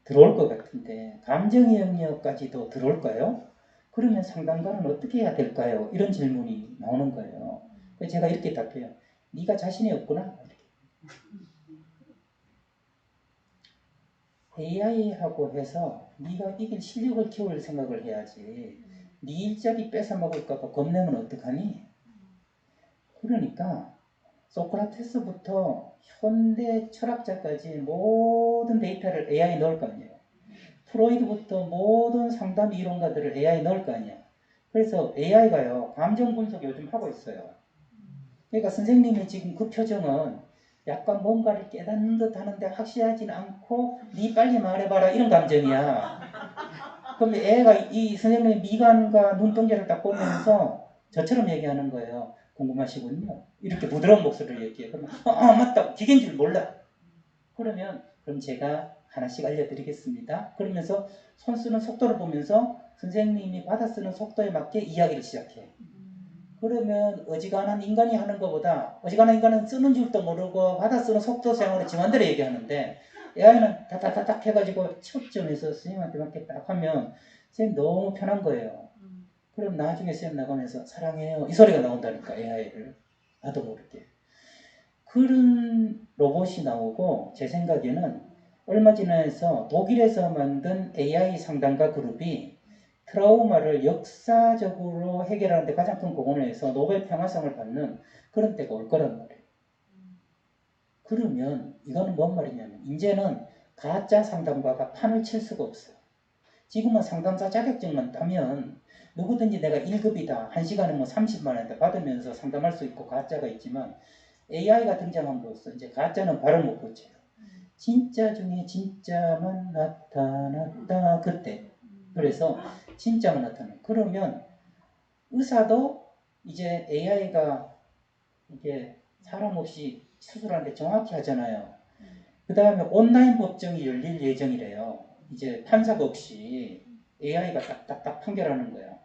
들어올 것 같은데 감정의 영역까지도 들어올까요? 그러면 상담가는 어떻게 해야 될까요? 이런 질문이 나오는 거예요. 그래서 제가 이렇게 답해요. 네가 자신이 없구나. AI하고 해서 네가 이길 실력을 키울 생각을 해야지. 네 일자리 뺏어 먹을까 봐 겁내면 어떡하니? 그러니까 소크라테스부터 현대 철학자까지 모든 데이터를 AI 넣을 거 아니에요. 프로이드부터 모든 상담 이론가들을 AI 넣을 거 아니야. 그래서 AI가요 감정 분석 요즘 하고 있어요. 그러니까 선생님이 지금 그 표정은 약간 뭔가를 깨닫는 듯 하는데 확실하지는 않고 네 빨리 말해봐라 이런 감정이야. 그럼 애가 이 선생님의 미간과 눈동자를 딱 보면서 저처럼 얘기하는 거예요. 궁금하시군요. 이렇게 부드러운 목소리를 얘기해. 그러면 맞다. 기계인 줄 몰라. 그러면 그럼 제가 하나씩 알려드리겠습니다. 그러면서 손 쓰는 속도를 보면서 선생님이 받아 쓰는 속도에 맞게 이야기를 시작해. 그러면 어지간한 인간이 하는 것보다 어지간한 인간은 쓰는 줄도 모르고 받아 쓰는 속도 생활을 지만대로 얘기하는데 AI는 다다다닥 해가지고 초점에서 선생님한테 맞게 딱 하면 선생님 너무 편한 거예요. 그럼 나중에 선생님 나가면서 사랑해요 이 소리가 나온다니까 AI를 나도 모르게. 그런 로봇이 나오고 제 생각에는 얼마 지나서 독일에서 만든 AI 상담가 그룹이 트라우마를 역사적으로 해결하는 데 가장 큰 공헌을 해서 노벨 평화상을 받는 그런 때가 올 거란 말이에요. 그러면 이거는 뭔 말이냐면 이제는 가짜 상담가가 판을 칠 수가 없어요. 지금은 상담사 자격증만 따면 누구든지 내가 1급이다. 1시간에 뭐 30만 원이다 받으면서 상담할 수 있고 가짜가 있지만 AI가 등장함으로써 이제 가짜는 발을 못 붙여요. 진짜 중에 진짜만 나타났다 그때. 그래서 진짜만 나타나. 그러면 의사도 이제 AI가 이게 사람 없이 수술하는데 정확히 하잖아요. 그 다음에 온라인 법정이 열릴 예정이래요. 이제 판사가 없이 AI가 딱딱딱 판결하는 거예요.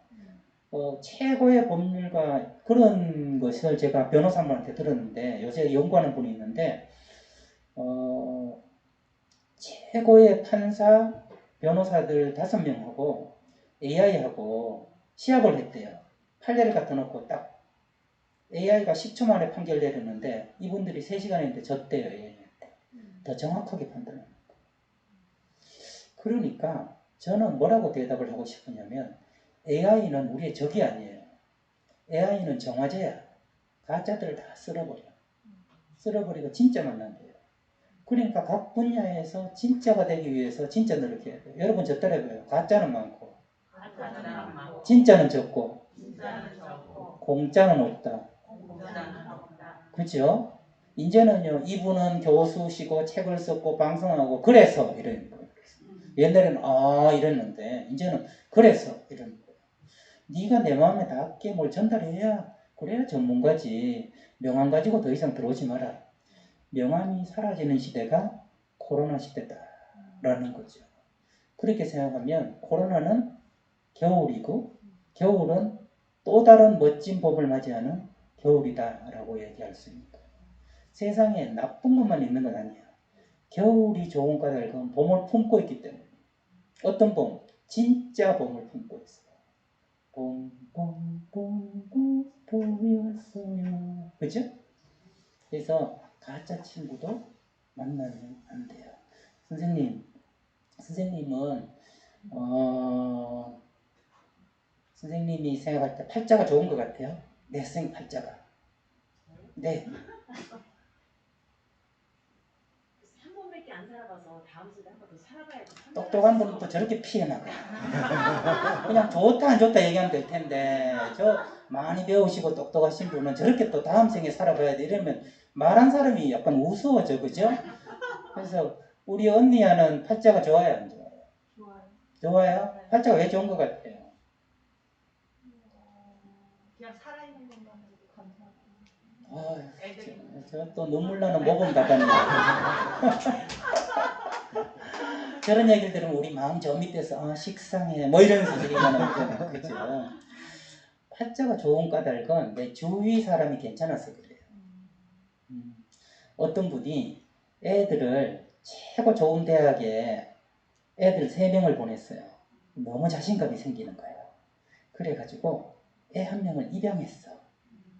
최고의 법률가 그런 것을 제가 변호사분한테 들었는데 요새 연구하는 분이 있는데 최고의 판사 변호사들 5명하고 AI하고 시합을 했대요. 판례를 갖다 놓고 딱 AI가 10초 만에 판결 내렸는데 이분들이 3시간 했는데 졌대요. AI한테. 더 정확하게 판단하는 거. 그러니까 저는 뭐라고 대답을 하고 싶으냐면 AI는 우리의 적이 아니에요. AI는 정화제야. 가짜들을 다 쓸어버려. 쓸어버리고 진짜만 남겨요. 그러니까 각 분야에서 진짜가 되기 위해서 진짜 노력해야 돼요. 여러분 저 따라해봐요. 가짜는 많고 진짜는 적고 공짜는 없다. 그죠? 이제는요 이분은 교수시고 책을 썼고 방송하고 그래서 이런 거예요. 옛날에는 이랬는데 이제는 그래서 이런 거예요. 네가 내 마음에 닿게 뭘 전달해야 그래야 전문가지. 명함 가지고 더 이상 들어오지 마라. 명함이 사라지는 시대가 코로나 시대다라는 거죠. 그렇게 생각하면 코로나는 겨울이고 겨울은 또 다른 멋진 봄을 맞이하는 겨울이다라고 얘기할 수 있는 거예요. 세상에 나쁜 것만 있는 건 아니야. 겨울이 좋은 까닭은 봄을 품고 있기 때문에. 어떤 봄? 진짜 봄을 품고 있어요. 봄, 봄, 봄, 봄, 봄이 왔어요. 그죠? 그래서 가짜 친구도 만나면 안 돼요. 선생님은 선생님이 생각할 때 팔자가 좋은 것 같아요. 내 선생님 팔자가. 네. 한 번밖에 안 살아봐서 다음 주에 한 번 더 살아봐야지. 똑똑한 분은 또 저렇게 피해 나가요. 그냥 좋다 안 좋다 얘기하면 될 텐데 저 많이 배우시고 똑똑하신 분은 저렇게 또 다음 생에 살아봐야 돼. 이러면 말한 사람이 약간 우스워져. 그죠? 그래서 우리 언니야는 팔자가 좋아요 안 좋아요? 좋아요. 좋아요? 네. 팔자가 왜 좋은 것 같아요? 그냥 살아있는 것만 해도 감사하고. 저 또 눈물 나는 모범 답안이에요. 저런 얘기를 들으면 우리 마음 저 밑에서 식상해 뭐 이런 소리가 나오잖아요. 그죠? 팔자가 좋은 까닭은 내 주위 사람이 괜찮아서 그래요. 어떤 분이 애들을 최고 좋은 대학에 애들 3명을 보냈어요. 너무 자신감이 생기는 거예요. 그래가지고 애 한 명을 입양했어.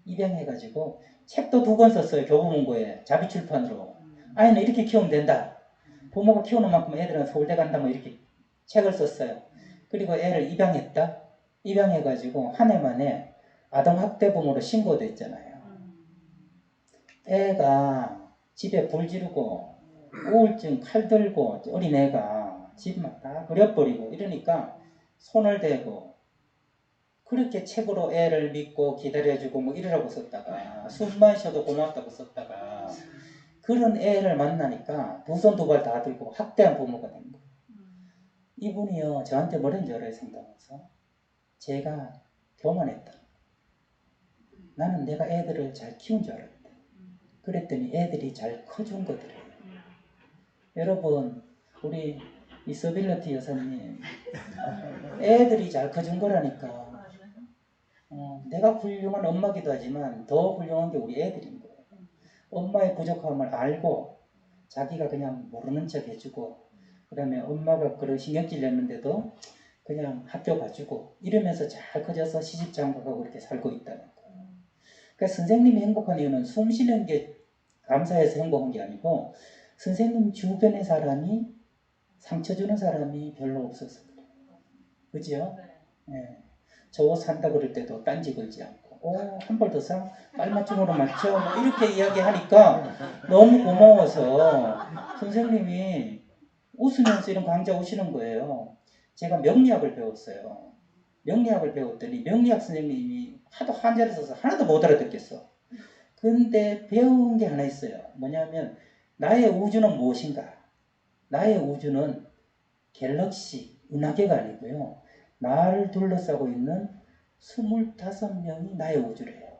입양해가지고 책도 2권 썼어요. 교보문고에 자비출판으로. 아이는 이렇게 키우면 된다. 부모가 키우는 만큼 애들은 서울대 간다 뭐 이렇게 책을 썼어요. 그리고 애를 입양했다. 입양해가지고 한 해 만에 아동학대범으로 신고됐잖아요. 애가 집에 불 지르고 우울증 칼 들고 어린애가 집만 다 그려버리고 이러니까 손을 대고 그렇게 책으로 애를 믿고 기다려주고 뭐 이러라고 썼다가 숨만 쉬어도 고맙다고 썼다가 그런 애를 만나니까 2손 2발 다 들고 학대한 부모가 된 거예요. 이분이요 저한테 뭐라는지 알아요? 상담해서 제가 교만했다. 나는 내가 애들을 잘 키운 줄 알았대. 그랬더니 애들이 잘 커준 거더래요. 여러분 우리 이서빌러티 여사님 애들이 잘 커준 거라니까. 내가 훌륭한 엄마기도 하지만 더 훌륭한 게 우리 애들인 거예요. 엄마의 부족함을 알고 자기가 그냥 모르는 척 해주고 그다음에 엄마가 그런 신경질 냈는데도 그냥 학교 가주고 이러면서 잘 커져서 시집장가가고 그렇게 살고 있다는 거예요. 그러니까 선생님이 행복한 이유는 숨 쉬는 게 감사해서 행복한 게 아니고 선생님 주변의 사람이 상처 주는 사람이 별로 없어서 그래요. 그죠? 네. 저 옷 산다 그럴 때도 딴지 걸지 않고 한 벌 더 사? 깔맞춤으로 맞춰? 뭐 이렇게 이야기하니까 너무 고마워서 선생님이 웃으면서 이런 강좌 오시는 거예요. 제가 명리학을 배웠어요. 명리학을 배웠더니 명리학 선생님이 하도 한자를 써서 하나도 못 알아듣겠어. 근데 배운 게 하나 있어요. 뭐냐면 나의 우주는 무엇인가? 나의 우주는 갤럭시, 은하계가 아니고요. 나를 둘러싸고 있는 25명이 나의 우주래요.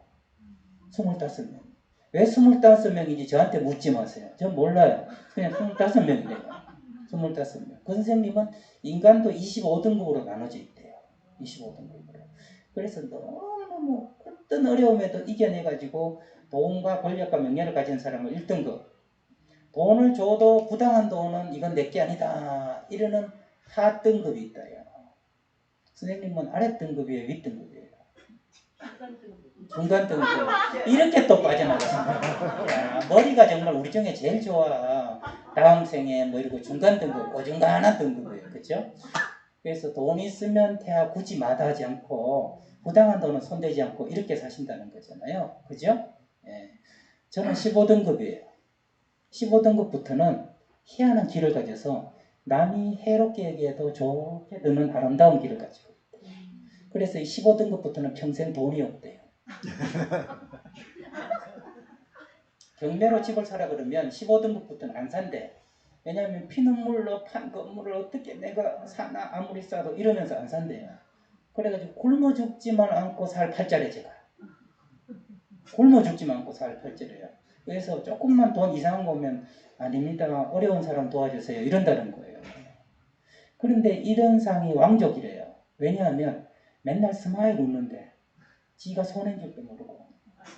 25명. 왜 25명인지 저한테 묻지 마세요. 전 몰라요. 그냥 25명이래요. 25명. 그 선생님은 인간도 25등급으로 나눠져 있대요. 25등급으로. 그래서 너무너무 어떤 어려움에도 이겨내가지고 돈과 권력과 명예를 가진 사람은 1등급. 돈을 줘도 부당한 돈은 이건 내게 아니다. 이러는 하등급이 있다요. 선생님은 아랫등급이에요? 윗등급이에요? 중간등급. 이렇게 또 빠져나갔습니다. 머리가 정말 우리 중에 제일 좋아. 다음 생에 뭐 이러고 중간등급, 어중간한 등급이에요. 그죠? 그래서 돈 있으면 태아 굳이 마다하지 않고 부당한 돈은 손대지 않고 이렇게 사신다는 거잖아요. 그죠? 예. 저는 15등급이에요. 15등급부터는 희한한 길을 가져서 남이 해롭게 얘기해도 좋게 듣는 아름다운 길을 가지고 있대요. 그래서 이 15등급부터는 평생 돈이 없대요. 경매로 집을 사라 그러면 15등급부터는 안 산대. 왜냐하면 피눈물로 판 건물을 어떻게 내가 사나 아무리 싸도 이러면서 안 산대요. 그래가지고 굶어 죽지만 않고 살 팔자래 제가. 굶어 죽지만 않고 살 팔자래요. 그래서 조금만 돈 이상한 거 오면 아닙니다. 어려운 사람 도와주세요. 이런다는 거예요. 그런데 이런 상이 왕족이래요. 왜냐하면 맨날 스마일 웃는데 지가 손해인 줄도 모르고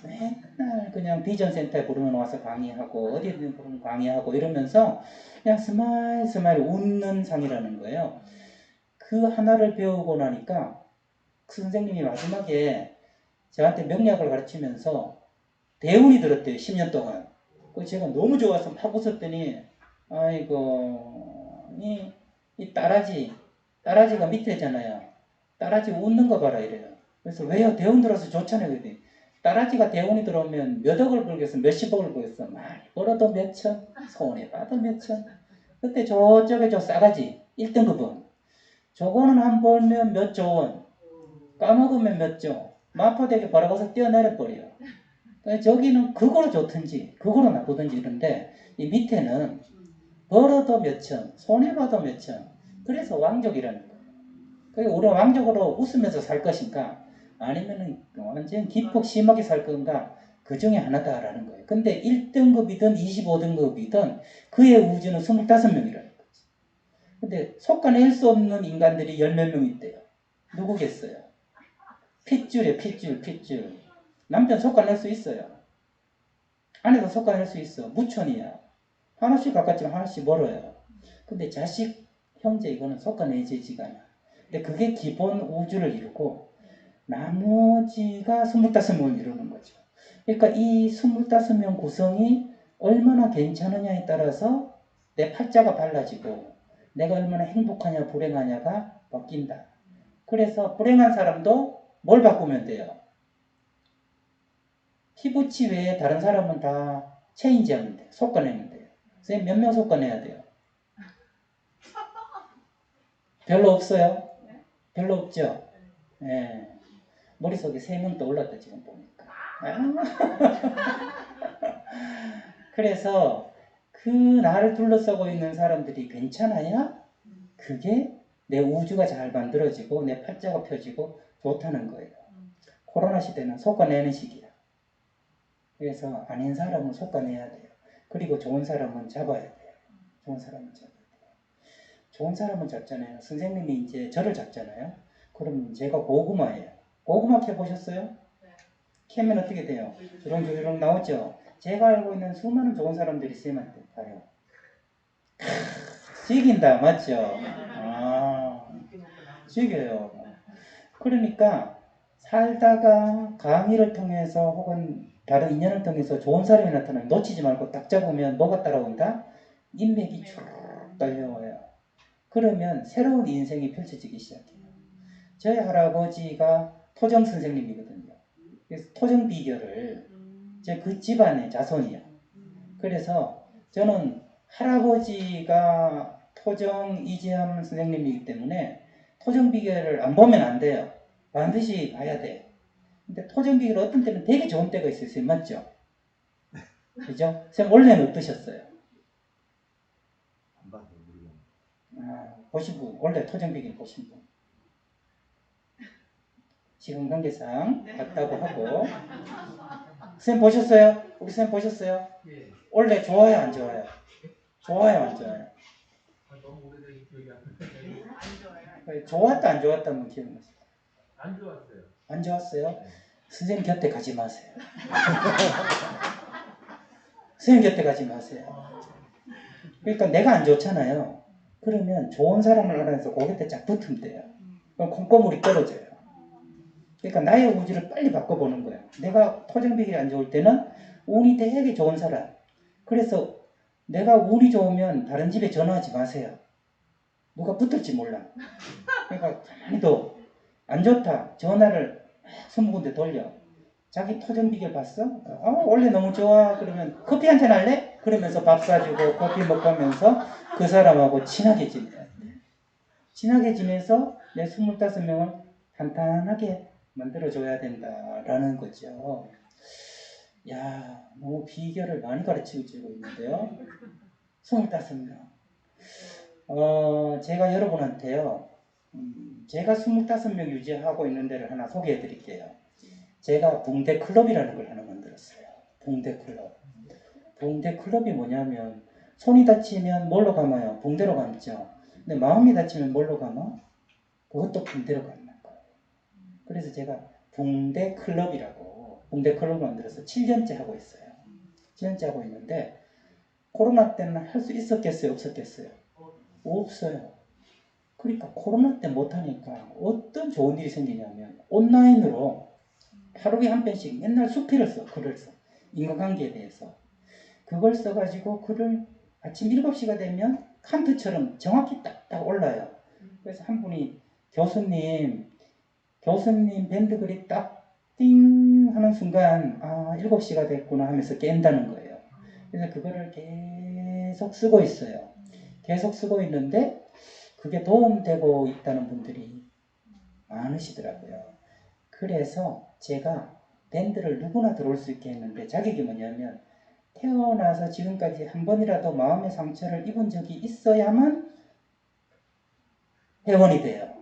맨날 그냥 비전센터에 부르면 와서 강의하고 어디든 부르면 강의하고 이러면서 그냥 스마일 스마일 웃는 상이라는 거예요. 그 하나를 배우고 나니까 그 선생님이 마지막에 저한테 명리학을 가르치면서 대운이 들었대요. 10년 동안. 그 제가 너무 좋아서 막 웃었더니 아이고 이 따라지가 밑에잖아요. 따라지 웃는 거 봐라 이래요. 그래서 왜요? 대운 들어서 좋잖아요. 그랬더니 따라지가 대운이 들어오면 몇 억을 벌겠어, 몇십억을 벌겠어. 많이 벌어도 몇천, 손해 봐도 몇천. 그때 저쪽에 저 싸가지 1등급은 저거는 한 벌면 몇 조 원, 까먹으면 몇 조, 마포대교 바라봐서 뛰어내려 버려요. 저기는 그거로 좋든지 그거로 나쁘든지 이런데 이 밑에는 벌어도 몇천, 손해봐도 몇천. 그래서 왕족이라는 거예요. 그러니까 우리가 왕족으로 웃으면서 살 것인가 아니면 완전 기폭 심하게 살 건가 그 중에 하나다라는 거예요. 근데 1등급이든 25등급이든 그의 우주는 25명이라는 거지. 근데 속아낼 수 없는 인간들이 10몇 명 있대요. 누구겠어요? 핏줄이에요. 핏줄. 남편 속아낼 수 있어요. 아내도 속아낼 수 있어. 무촌이야. 하나씩 가깝지만 하나씩 멀어요. 근데 자식, 형제 이거는 속아내지지가 않아. 근데 그게 기본 우주를 이루고 나머지가 25명을 이루는 거죠. 그러니까 이 25명 구성이 얼마나 괜찮으냐에 따라서 내 팔자가 달라지고 내가 얼마나 행복하냐 불행하냐가 바뀐다. 그래서 불행한 사람도 뭘 바꾸면 돼요? 피부치 외에 다른 사람은 다 체인지하면 돼요. 솎아내면 돼요. 선생님 몇 명 솎아내야 돼요? 별로 없어요? 별로 없죠? 예. 머릿속에 3명 떠올랐다 지금 보니까. 그래서 그 나를 둘러싸고 있는 사람들이 괜찮아야 그게 내 우주가 잘 만들어지고 내 팔자가 펴지고 좋다는 거예요. 코로나 시대는 솎아내는 시기야. 그래서 아닌 사람은 솎아내야 돼요. 그리고 좋은 사람은 잡아야 돼요. 좋은 사람은 잡아야 돼요. 좋은 사람은 잡잖아요. 선생님이 이제 저를 잡잖아요. 그럼 제가 고구마예요. 고구마 캐보셨어요? 네. 캐면 어떻게 돼요? 주렁주렁 나오죠? 제가 알고 있는 수많은 좋은 사람들이 쌤한테 가요. 죽인다, 맞죠? 아, 죽여요. 그러니까 살다가 강의를 통해서 혹은 다른 인연을 통해서 좋은 사람이 나타나면 놓치지 말고 딱 잡으면 뭐가 따라온다? 인맥이 쭉 달려와요. 그러면 새로운 인생이 펼쳐지기 시작해요. 저희 할아버지가 토정 선생님이거든요. 그래서 토정 비결을 제 그 집안의 자손이요. 그래서 저는 할아버지가 토정 이재함 선생님이기 때문에 토정 비결을 안 보면 안 돼요. 반드시 봐야 돼. 근데 토정 비결 어떤 때는 되게 좋은 때가 있어요. 맞죠? 그죠? 선생님 원래는 어떠셨어요? 안 봐도 모르겠네. 보신 분, 원래 토정 비결 보신 분. 지금 관계상 같다고 하고. 선생님 보셨어요? 우리 선생님 보셨어요? 예. 원래 좋아요, 안 좋아요? 좋아요, 안 좋아요? 너무 오래된 기억이 안 나요. 안 좋아요. 좋았다, 안 좋았다 한번 기억나세요? 안 좋았어요. 안 좋았어요? 선생님 곁에 가지 마세요. 선생님 곁에 가지 마세요. 그러니까 내가 안 좋잖아요. 그러면 좋은 사람을 알아내서 그 곁에 쫙 붙으면 돼요. 그럼 콩고물이 떨어져요. 그러니까 나의 우주를 빨리 바꿔보는 거예요. 내가 토정비결이 안 좋을 때는 운이 되게 좋은 사람. 그래서 내가 운이 좋으면 다른 집에 전화하지 마세요. 누가 붙을지 몰라. 그러니까 가만히 둬. 안 좋다. 전화를 20군데 돌려. 자기 토정비결 봤어? 원래 너무 좋아. 그러면 커피 한잔 할래? 그러면서 밥 사주고 커피 먹고 하면서 그 사람하고 친하게 지내야 돼. 친하게 지내서 내 25명을 탄탄하게 만들어줘야 된다라는 거죠. 야, 너무 비결을 많이 가르치고 있는데요. 25명. 제가 여러분한테요. 제가 25명 유지하고 있는 데를 하나 소개해 드릴게요. 제가 붕대 클럽이라는 걸 하나 만들었어요. 붕대 클럽. 붕대 클럽이 뭐냐면 손이 다치면 뭘로 감아요? 붕대로 감죠. 근데 마음이 다치면 뭘로 가나? 그것도 붕대로 가는 거예요. 그래서 제가 붕대 클럽이라고 붕대 클럽을 만들어서 7년째 하고 있어요. 7년째 하고 있는데 코로나 때는 할 수 있었겠어요? 없었겠어요? 없어요. 그러니까 코로나 때 못하니까 어떤 좋은 일이 생기냐면 온라인으로 하루에 한 편씩 맨날 수필을 써. 글을 써. 인간관계에 대해서. 그걸 써가지고 글을 아침 7시가 되면 칸트처럼 정확히 딱딱 올라요. 그래서 한 분이 교수님 밴드 글이 딱 띵 하는 순간 7시가 됐구나 하면서 깬다는 거예요. 그래서 그거를 계속 쓰고 있어요. 계속 쓰고 있는데 그게 도움되고 있다는 분들이 많으시더라고요. 그래서 제가 밴드를 누구나 들어올 수 있게 했는데 자격이 뭐냐면 태어나서 지금까지 한 번이라도 마음의 상처를 입은 적이 있어야만 회원이 돼요.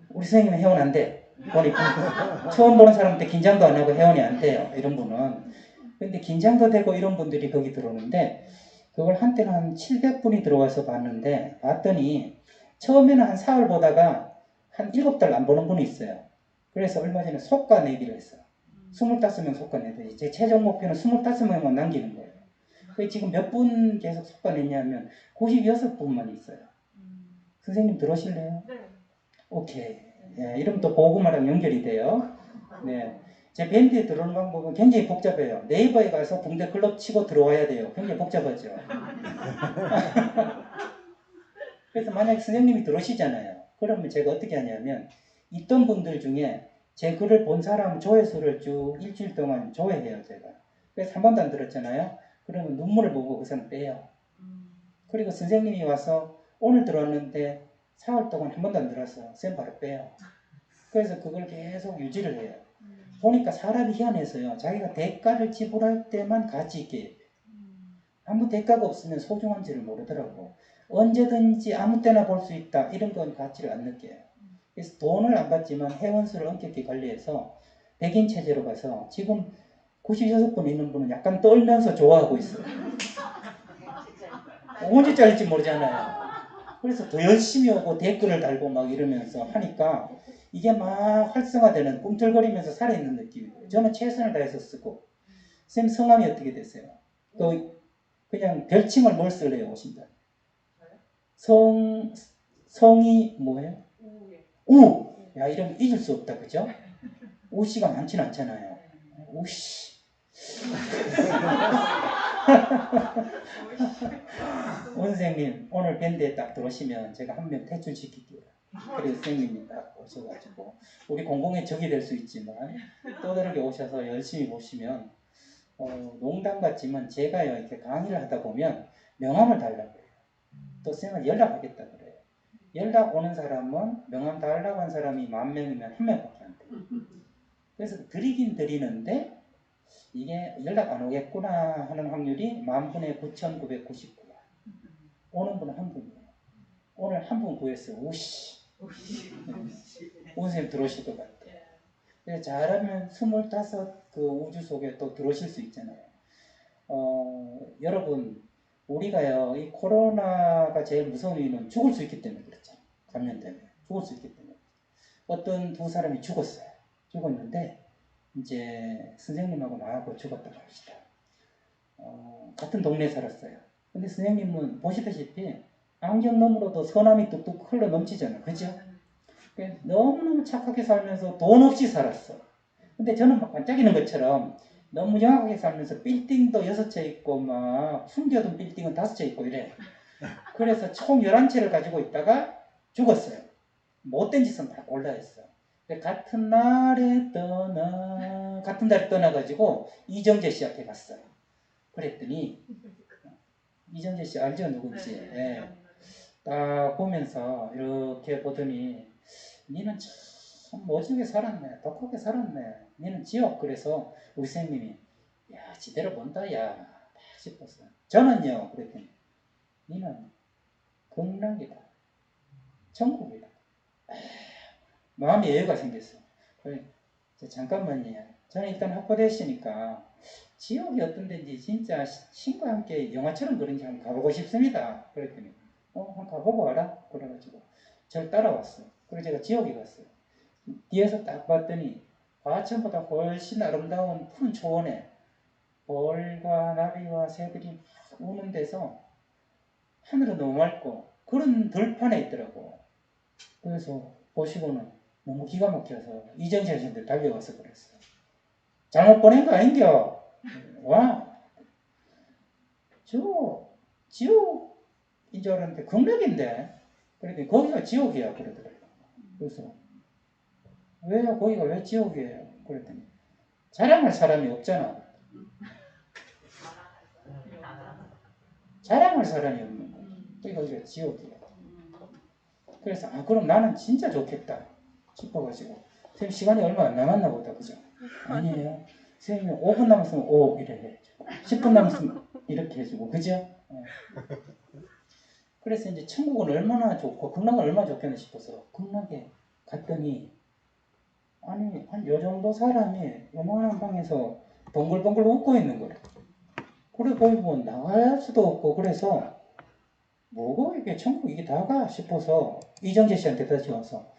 우리 선생님은 회원 안 돼. 보니까 처음 보는 사람한테 긴장도 안 하고 회원이 안 돼요. 이런 분은. 근데 긴장도 되고 이런 분들이 거기 들어오는데 그걸 한때는 한 700분이 들어와서 봤더니 처음에는 한 4월 보다가 한 7달 안 보는 분이 있어요. 그래서 얼마 전에 속가 내기를 했어요. 25명 속가 내더니 제 최종 목표는 25명만 남기는 거예요. 그래서 지금 몇 분 계속 속가 냈냐면 96분만 있어요. 선생님 들어오실래요? 네. 오케이. 예, 이러면 또 보고마랑 연결이 돼요. 네. 제 밴드에 들어오는 방법은 굉장히 복잡해요. 네이버에 가서 붕대 클럽 치고 들어와야 돼요. 굉장히 복잡하죠. 그래서 만약에 선생님이 들어오시잖아요. 그러면 제가 어떻게 하냐면 있던 분들 중에 제 글을 본 사람 조회수를 쭉 일주일 동안 조회해요. 제가. 그래서 한 번도 안 들었잖아요. 그러면 눈물을 보고 그 사람 빼요. 그리고 선생님이 와서 오늘 들어왔는데 4월 동안 한 번도 안 들었어요. 쌤 바로 빼요. 그래서 그걸 계속 유지를 해요. 보니까 사람이 희한해서요. 자기가 대가를 지불할 때만 가치 있게 해요. 아무 대가가 없으면 소중한지를 모르더라고. 언제든지 아무 때나 볼 수 있다. 이런 건 가치를 안 느껴요. 그래서 돈을 안 받지만 회원수를 엄격히 관리해서 백인 체제로 가서 지금 96분 있는 분은 약간 떨면서 좋아하고 있어요. 언제 잘릴지 모르잖아요. 그래서 더 열심히 오고 댓글을 달고 막 이러면서 하니까 이게 막 활성화되는 꿈틀거리면서 살아있는 느낌이에요. 저는 최선을 다해서 쓰고. 쌤 성함이 어떻게 되세요? 그냥 별칭을 뭘 쓸래요? 오신다. 성이 뭐예요? 우! 야, 이러면 잊을 수 없다, 그죠? 우씨가 많지는 않잖아요. 우씨. 원생님, 오늘 밴드에 딱 들어오시면 제가 한 명 퇴출시킬게요. 그래서 선생님이 딱 오셔가지고, 우리 공공의 적이 될 수 있지만, 또 다르게 오셔서 열심히 보시면, 농담 같지만 제가요, 이렇게 강의를 하다 보면 명함을 달라고 해요. 또 쌤은 연락하겠다 그래요. 연락 오는 사람은 명함 달라고 한 사람이 10,000명이면 1명밖에 안 돼요. 그래서 드리긴 드리는데 이게 연락 안 오겠구나 하는 확률이 10,000분의 9,999야. 오는 분은 한 분이에요. 오늘 한 분 구했어요. 우씨. 선생님 들어오실 것 같아요. 그래서 잘하면 25 그 우주 속에 또 들어오실 수 있잖아요. 여러분 우리가요, 이 코로나가 제일 무서운 이유는 죽을 수 있기 때문에 그렇잖아요. 감염되면 죽을 수 있기 때문에. 어떤 두 사람이 죽었어요. 죽었는데 이제 선생님하고 나하고 죽었다고 합시다. 같은 동네에 살았어요. 근데 선생님은 보시다시피 안경 너머로도 선함이 뚝뚝 흘러 넘치잖아요. 그죠? 너무너무 착하게 살면서 돈 없이 살았어. 근데 저는 막 반짝이는 것처럼 너무 영하게 살면서 빌딩도 6채 있고 막 숨겨둔 빌딩은 5채 있고 이래. 그래서 총 11채를 가지고 있다가 죽었어요. 못된 짓은 다 골라했어. 같은 달에 떠나가지고 이정재 씨한테 갔어요. 그랬더니 이정재 씨 알죠? 누군지. 네. 딱 보면서 이렇게 보더니 니는 참 멋지게 살았네. 독하게 살았네. 니는 지옥. 그래서 우리 선생님이 야 지대로 본다 야 딱 싶었어요. 저는요 그랬더니 니는 극락이다. 천국이다. 마음의 여유가 생겼어요. 잠깐만요. 저는 일단 확보됐으니까 지옥이 어떤 데인지 진짜 신과 함께 영화처럼 그런지 한번 가보고 싶습니다. 그랬더니 한번 가보고 와라. 그래가지고 저를 따라왔어. 그래서 제가 지옥에 갔어요. 뒤에서 딱 봤더니 과천보다 훨씬 아름다운 푸른 초원에 벌과 나비와 새들이 막 우는 데서 하늘은 너무 맑고 그런 들판에 있더라고. 그래서 보시고는 너무 기가 막혀서 이정재 씨한테 달려와서 그랬어요. 잘못 보낸 거 아닌겨? 와, 저 지옥인 줄 알았는데 극락인데. 그랬더니 거기가 지옥이야 그러더라고요. 그래서 왜요? 거기가 왜 지옥이에요? 그랬더니 자랑할 사람이 없잖아. 자랑할 사람이 없는 거야. 그러니까 거기가 지옥이야. 그래서 그럼 나는 진짜 좋겠다 싶어가지고 선생님 시간이 얼마 안 남았나 보다. 그죠? 아니에요. 선생님이 5분 남았으면 이래 해주고 10분 남았으면 이렇게 해주고 그죠? 그래서 이제 천국은 얼마나 좋고 극락은 얼마나 좋겠나 싶어서 극락에 갔더니 아니 한 요 정도 사람이 요만한 방에서 덩글덩글 웃고 있는 거래. 그래 보이면 나갈 수도 없고 그래서 뭐고 이게 천국 이게 다가 싶어서 이정재 씨한테 다시 와서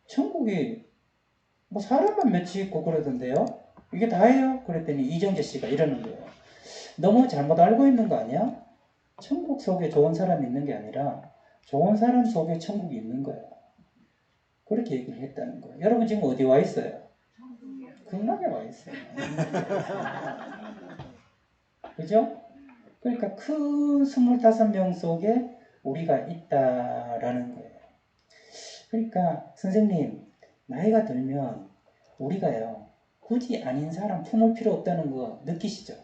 천국이 뭐 사람만 몇이 있고 그러던데요? 이게 다예요? 그랬더니 이정재 씨가 이러는 거예요. 너무 잘못 알고 있는 거 아니야? 천국 속에 좋은 사람이 있는 게 아니라 좋은 사람 속에 천국이 있는 거야. 그렇게 얘기를 했다는 거예요. 여러분 지금 어디 와 있어요? 극락에 와 있어요. 그죠? 그러니까 큰 25명 속에 우리가 있다라는 거예요. 그러니까 선생님 나이가 들면 우리가요 굳이 아닌 사람 품을 필요 없다는 거 느끼시죠?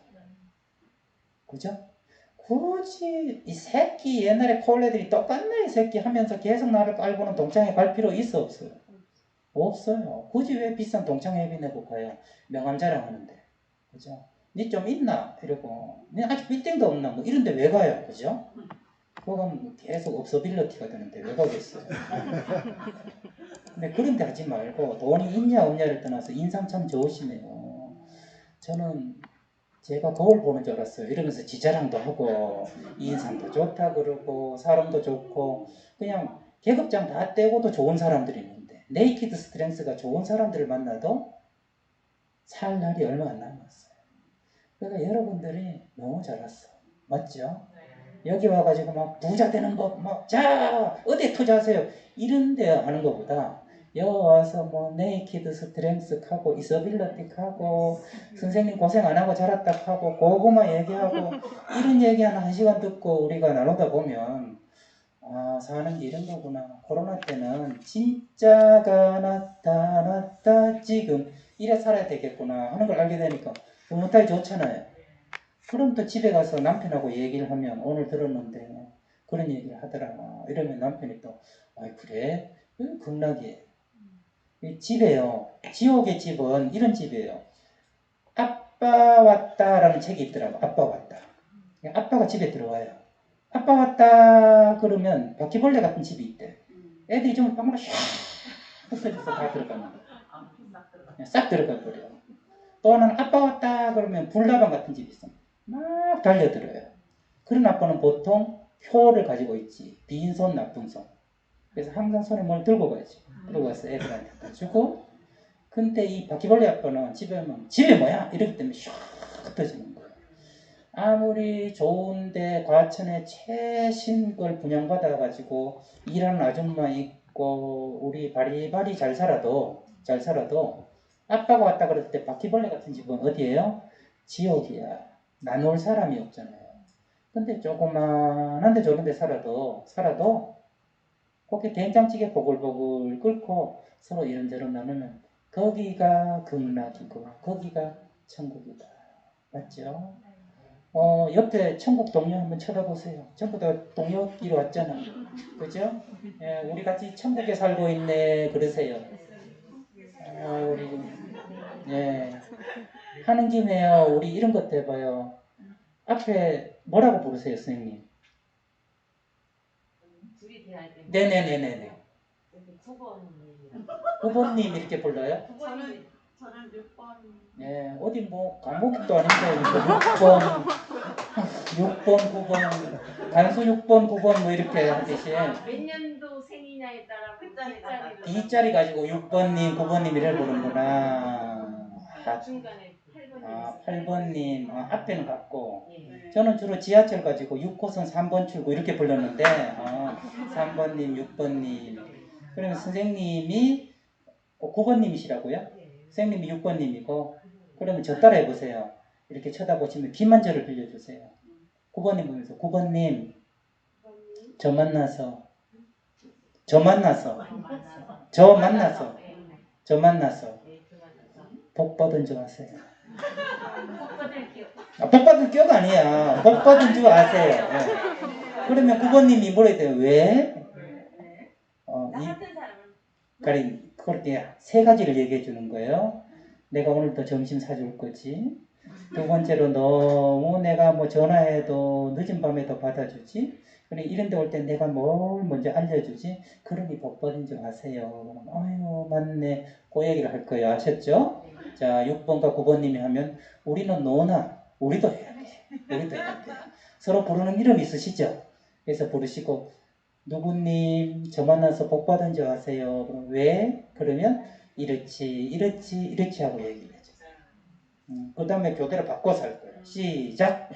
그죠? 굳이 이 새끼 옛날에 콜레들이 똑같네 이 새끼 하면서 계속 나를 깔고는 동창회 갈 필요 있어 없어요? 없어요. 굳이 왜 비싼 동창회비 내고 가요? 명함 자랑하는데. 그죠? 니 좀 있나? 이러고 니 아직 빌딩도 없나? 뭐 이런데 왜 가요? 그죠? 그건 계속 업소빌리티가 되는데 왜 가겠어요? 근데 그런 데 하지 말고 돈이 있냐 없냐를 떠나서 인상 참 좋으시네요. 저는 제가 거울 보는 줄 알았어요. 이러면서 지자랑도 하고 인상도 좋다 그러고 사람도 좋고 그냥 계급장 다 떼고도 좋은 사람들이 있는데 네이키드 스트렝스가 좋은 사람들을 만나도 살 날이 얼마 안 남았어요. 그러니까 여러분들이 너무 잘 왔어. 맞죠? 여기 와가지고 막 부자 되는 법, 자 어디에 투자하세요 이런 데 하는 것보다 여기 와서 뭐 네이키드 스트렝스 하고 이서빌리티 하고 선생님 고생 안 하고 자랐다 하고 고구마 얘기하고 이런 얘기 한 시간 듣고 우리가 나누다 보면 사는 게 이런 거구나. 코로나 때는 진짜가 나타났다 지금 이래 살아야 되겠구나 하는 걸 알게 되니까 흐뭇하게 좋잖아요. 그럼 또 집에 가서 남편하고 얘기를 하면 오늘 들었는데 그런 얘기를 하더라. 이러면 남편이 또 그래? 극락이에요. 집에요. 지옥의 집은 이런 집이에요. 아빠 왔다라는 책이 있더라고. 아빠 왔다. 아빠가 집에 들어와요. 아빠 왔다 그러면 바퀴벌레 같은 집이 있대. 애들이 좀 방으로 샥 흩어져서 다 들어가는 거야. 싹 들어가 버려. 또 하나는 아빠 왔다 그러면 불나방 같은 집이 있어. 막 달려들어요. 그런 아빠는 보통 표를 가지고 있지. 빈손 나쁜 손. 그래서 항상 손에 뭘 들고 가야지. 들고 가서 애들한테 다 주고. 근데 이 바퀴벌레 아빠는 집에 오면 집에 뭐야? 이렇기 때문에 샥 흩어지는 거예요. 아무리 좋은데 과천에 최신 걸 분양받아가지고 일하는 아줌마 있고 우리 바리바리 잘 살아도 아빠가 왔다 그럴 때 바퀴벌레 같은 집은 어디예요? 지옥이야. 나눌 사람이 없잖아요. 근데 조그만한데 저런데 살아도 그렇게 된장찌개 보글보글 끓고 서로 이런저런 나누면 거기가 극락이고 거기가 천국이다. 맞죠? 옆에 천국 동료 한번 쳐다보세요. 전부 다 동료끼리 왔잖아. 그죠? 예, 우리 같이 천국에 살고 있네 그러세요. 우리 예 하는 김에요. 우리 이런 것도 해봐요. 앞에 뭐라고 부르세요, 선생님? 둘이 대할 때. 네네네네네. 9번님. 9번님 이렇게 불러요? 9번님. 저는 6번. 예, 어디 뭐 과목도 아닌데 6번, 9번, 단수 6번, 9번 뭐 이렇게 하듯이 몇 년도 생이냐에 따라 뒷자리를 D자리 가지고 6번님, 9번님이를 보는구나. 중간에 8번. 아, 8번님 앞에는 같고 예. 저는 주로 지하철 가지고 6호선 3번 출구 이렇게 불렀는데 3번님, 6번님 그러면 선생님이 9번님이시라고요? 선생님이 6번님이고 그러면 저 따라 해보세요. 이렇게 쳐다보시면 귀만 저를 빌려주세요. 9번님 보면서 9번님 저 만나서 복 받은 줄 아세요? 복 받을 격 아니야. 복 받은 줄 아세요. 네. 그러면 9번님이 뭐라 해야 돼요? 왜? 그렇게 세 가지를 얘기해 주는 거예요. 내가 오늘도 점심 사줄 거지. 두 번째로 너무 내가 뭐 전화해도 늦은 밤에도 받아주지. 그래 이런 데 올 때 내가 뭘 먼저 알려주지. 그러니 복 받은 줄 아세요. 아유 맞네. 그 얘기를 할 거예요. 아셨죠? 자 6번과 9번님이 하면 우리는 너나 우리도 해야 돼. 서로 부르는 이름 있으시죠? 그래서 부르시고 누구님 저 만나서 복 받은 줄 아세요? 그럼 왜? 그러면 이렇지 하고 얘기를 해주세요. 그 다음에 교대로 바꿔서 할 거예요. 시작!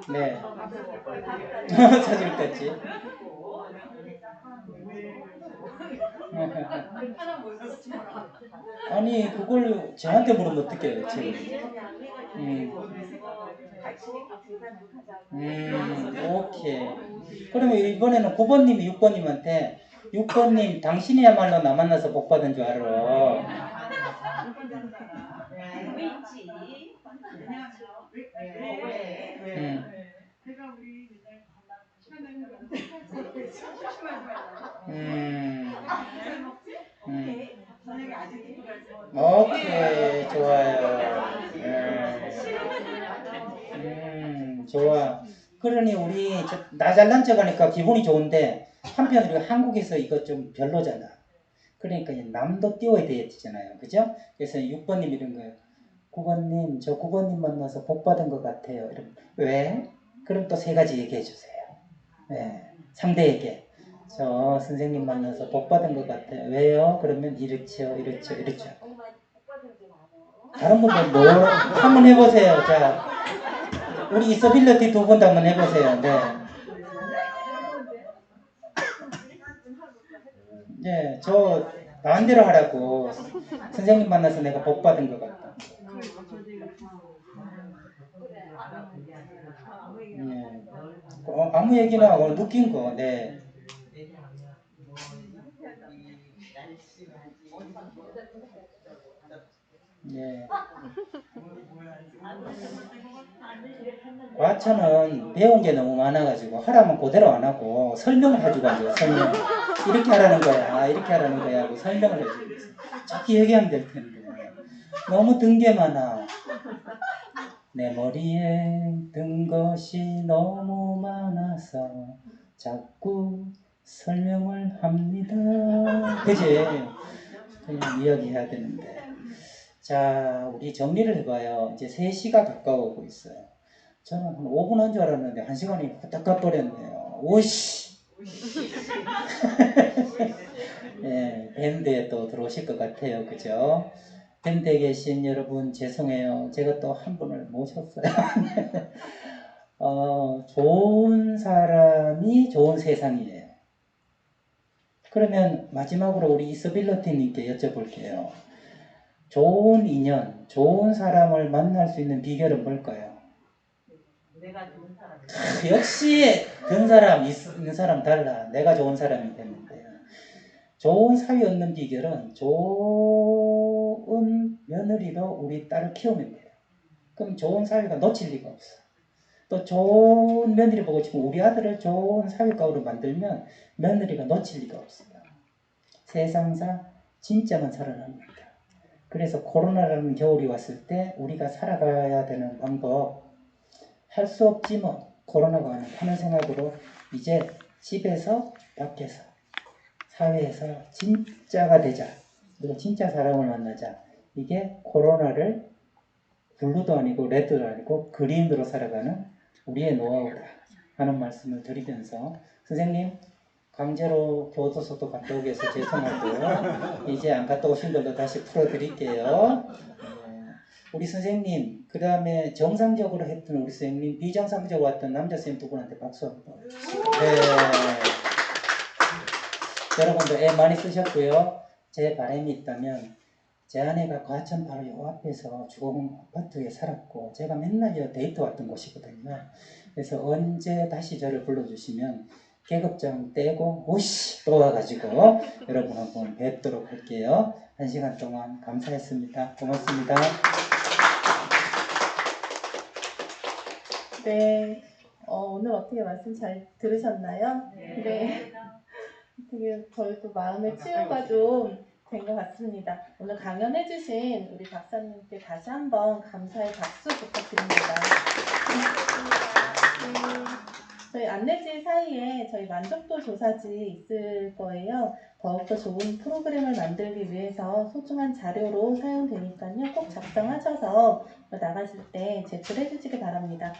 네. 사줄겠지. 아니 그걸 저한테 물으면 어떡해요 지금. 오케이. 그러면 이번에는 9번님이 6번님한테 6번님 당신이야말로 나 만나서 복 받은 줄 알아. 오케이 좋아요. 좋아. 그러니 우리 나 잘난 척하니까 기분이 좋은데 한편으로 한국에서 이거 좀 별로잖아. 그러니까 남도 띄워야 되잖아요. 그죠? 그래서 6번님 이런 거예요. 9번님 저 9번님 만나서 복 받은 것 같아요. 이러면 왜? 그럼 또 세 가지 얘기해 주세요. 네. 상대에게 저 선생님 만나서 복 받은 것 같아요. 왜요? 그러면 이렇죠. 다른 분들 뭐 한번 해보세요. 자, 우리 이서빌리티 두 분도 한번 해보세요. 네. 네, 저 마음대로 하라고. 선생님 만나서 내가 복 받은 것 같다. 네. 아무 얘기나 하고 느낀 거. 네. 네. 과천은 배운 게 너무 많아가지고 하라면 그대로 안 하고 설명을 해주고 앉아요. 설명. 이렇게 하라는 거야. 이렇게 하라는 거야. 하고 설명을 해주고 있어요. 자꾸 얘기하면 될 텐데. 너무 든 게 많아. 내 머리에 든 것이 너무 많아서 자꾸 설명을 합니다. 그지? 그냥 이야기해야 되는데. 자, 우리 정리를 해봐요. 이제 3시가 가까워오고 있어요. 저는 한 5분 한 줄 알았는데 1시간이 후딱 가버렸네요. 오씨! 네, 밴드에 또 들어오실 것 같아요. 그죠? 밴드에 계신 여러분 죄송해요. 제가 또 한 분을 모셨어요. 좋은 사람이 좋은 세상이에요. 그러면 마지막으로 우리 이서빌러티님께 여쭤볼게요. 좋은 인연, 좋은 사람을 만날 수 있는 비결은 뭘까요? 내가 좋은 사람. 역시 든 사람, 있는 사람 달라. 내가 좋은 사람이 되는 거예요. 좋은 사위 얻는 비결은 좋은 며느리로 우리 딸을 키우면 돼요. 그럼 좋은 사위가 놓칠 리가 없어. 또 좋은 며느리 보고 싶으면 우리 아들을 좋은 사위감으로 만들면 며느리가 놓칠 리가 없어요. 세상사 진짜만 살아납니다. 그래서 코로나라는 겨울이 왔을 때 우리가 살아가야 되는 방법, 할 수 없지 뭐 코로나가 하는 생각으로 이제 집에서 밖에서 사회에서 진짜가 되자. 우리가 진짜 사람을 만나자. 이게 코로나를 블루도 아니고 레드도 아니고 그린으로 살아가는 우리의 노하우다 하는 말씀을 드리면서 선생님 강제로 교도소도 갔다 오게 해서 죄송하고요. 이제 안 갔다 오신 걸로 다시 풀어드릴게요. 우리 선생님, 그 다음에 정상적으로 했던 우리 선생님, 비정상적으로 왔던 남자 선생님 두 분한테 박수 한번. 네. 여러분들 애 많이 쓰셨고요. 제 바람이 있다면 제 아내가 과천 바로 요 앞에서 주공 아파트에 살았고 제가 맨날 데이트 왔던 곳이거든요. 그래서 언제 다시 저를 불러주시면 계급장 떼고 오씨 또 와가지고 여러분 한번 뵙도록 할게요. 1시간 동안 감사했습니다. 고맙습니다. 네, 오늘 어떻게 말씀 잘 들으셨나요? 네. 되게 저희도 마음의 치유가 좀 된 것 같습니다. 오늘 강연해주신 우리 박사님께 다시 한번 감사의 박수 부탁드립니다. 저희 안내지 사이에 저희 만족도 조사지 있을 거예요. 더욱더 좋은 프로그램을 만들기 위해서 소중한 자료로 사용되니까요. 꼭 작성하셔서 나가실 때 제출해 주시기 바랍니다.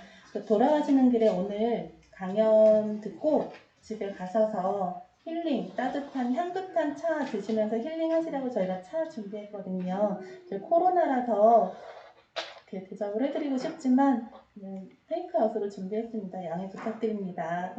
돌아가시는 길에 오늘 강연 듣고 집에 가셔서 힐링, 따뜻한 향긋한 차 드시면서 힐링하시라고 저희가 차 준비했거든요. 코로나라서 이렇게 대접을 해드리고 싶지만 테이크아웃으로 준비했습니다. 양해 부탁드립니다.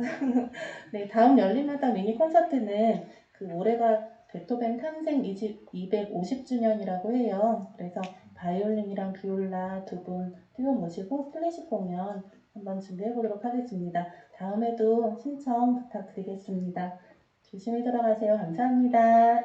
네, 다음 열린마당 미니 콘서트는 올해가 베토벤 탄생 250주년이라고 해요. 그래서 바이올린이랑 비올라 두 분 듀오 모시고 클래식 공연 한번 준비해 보도록 하겠습니다. 다음에도 신청 부탁드리겠습니다. 조심히 들어가세요. 감사합니다.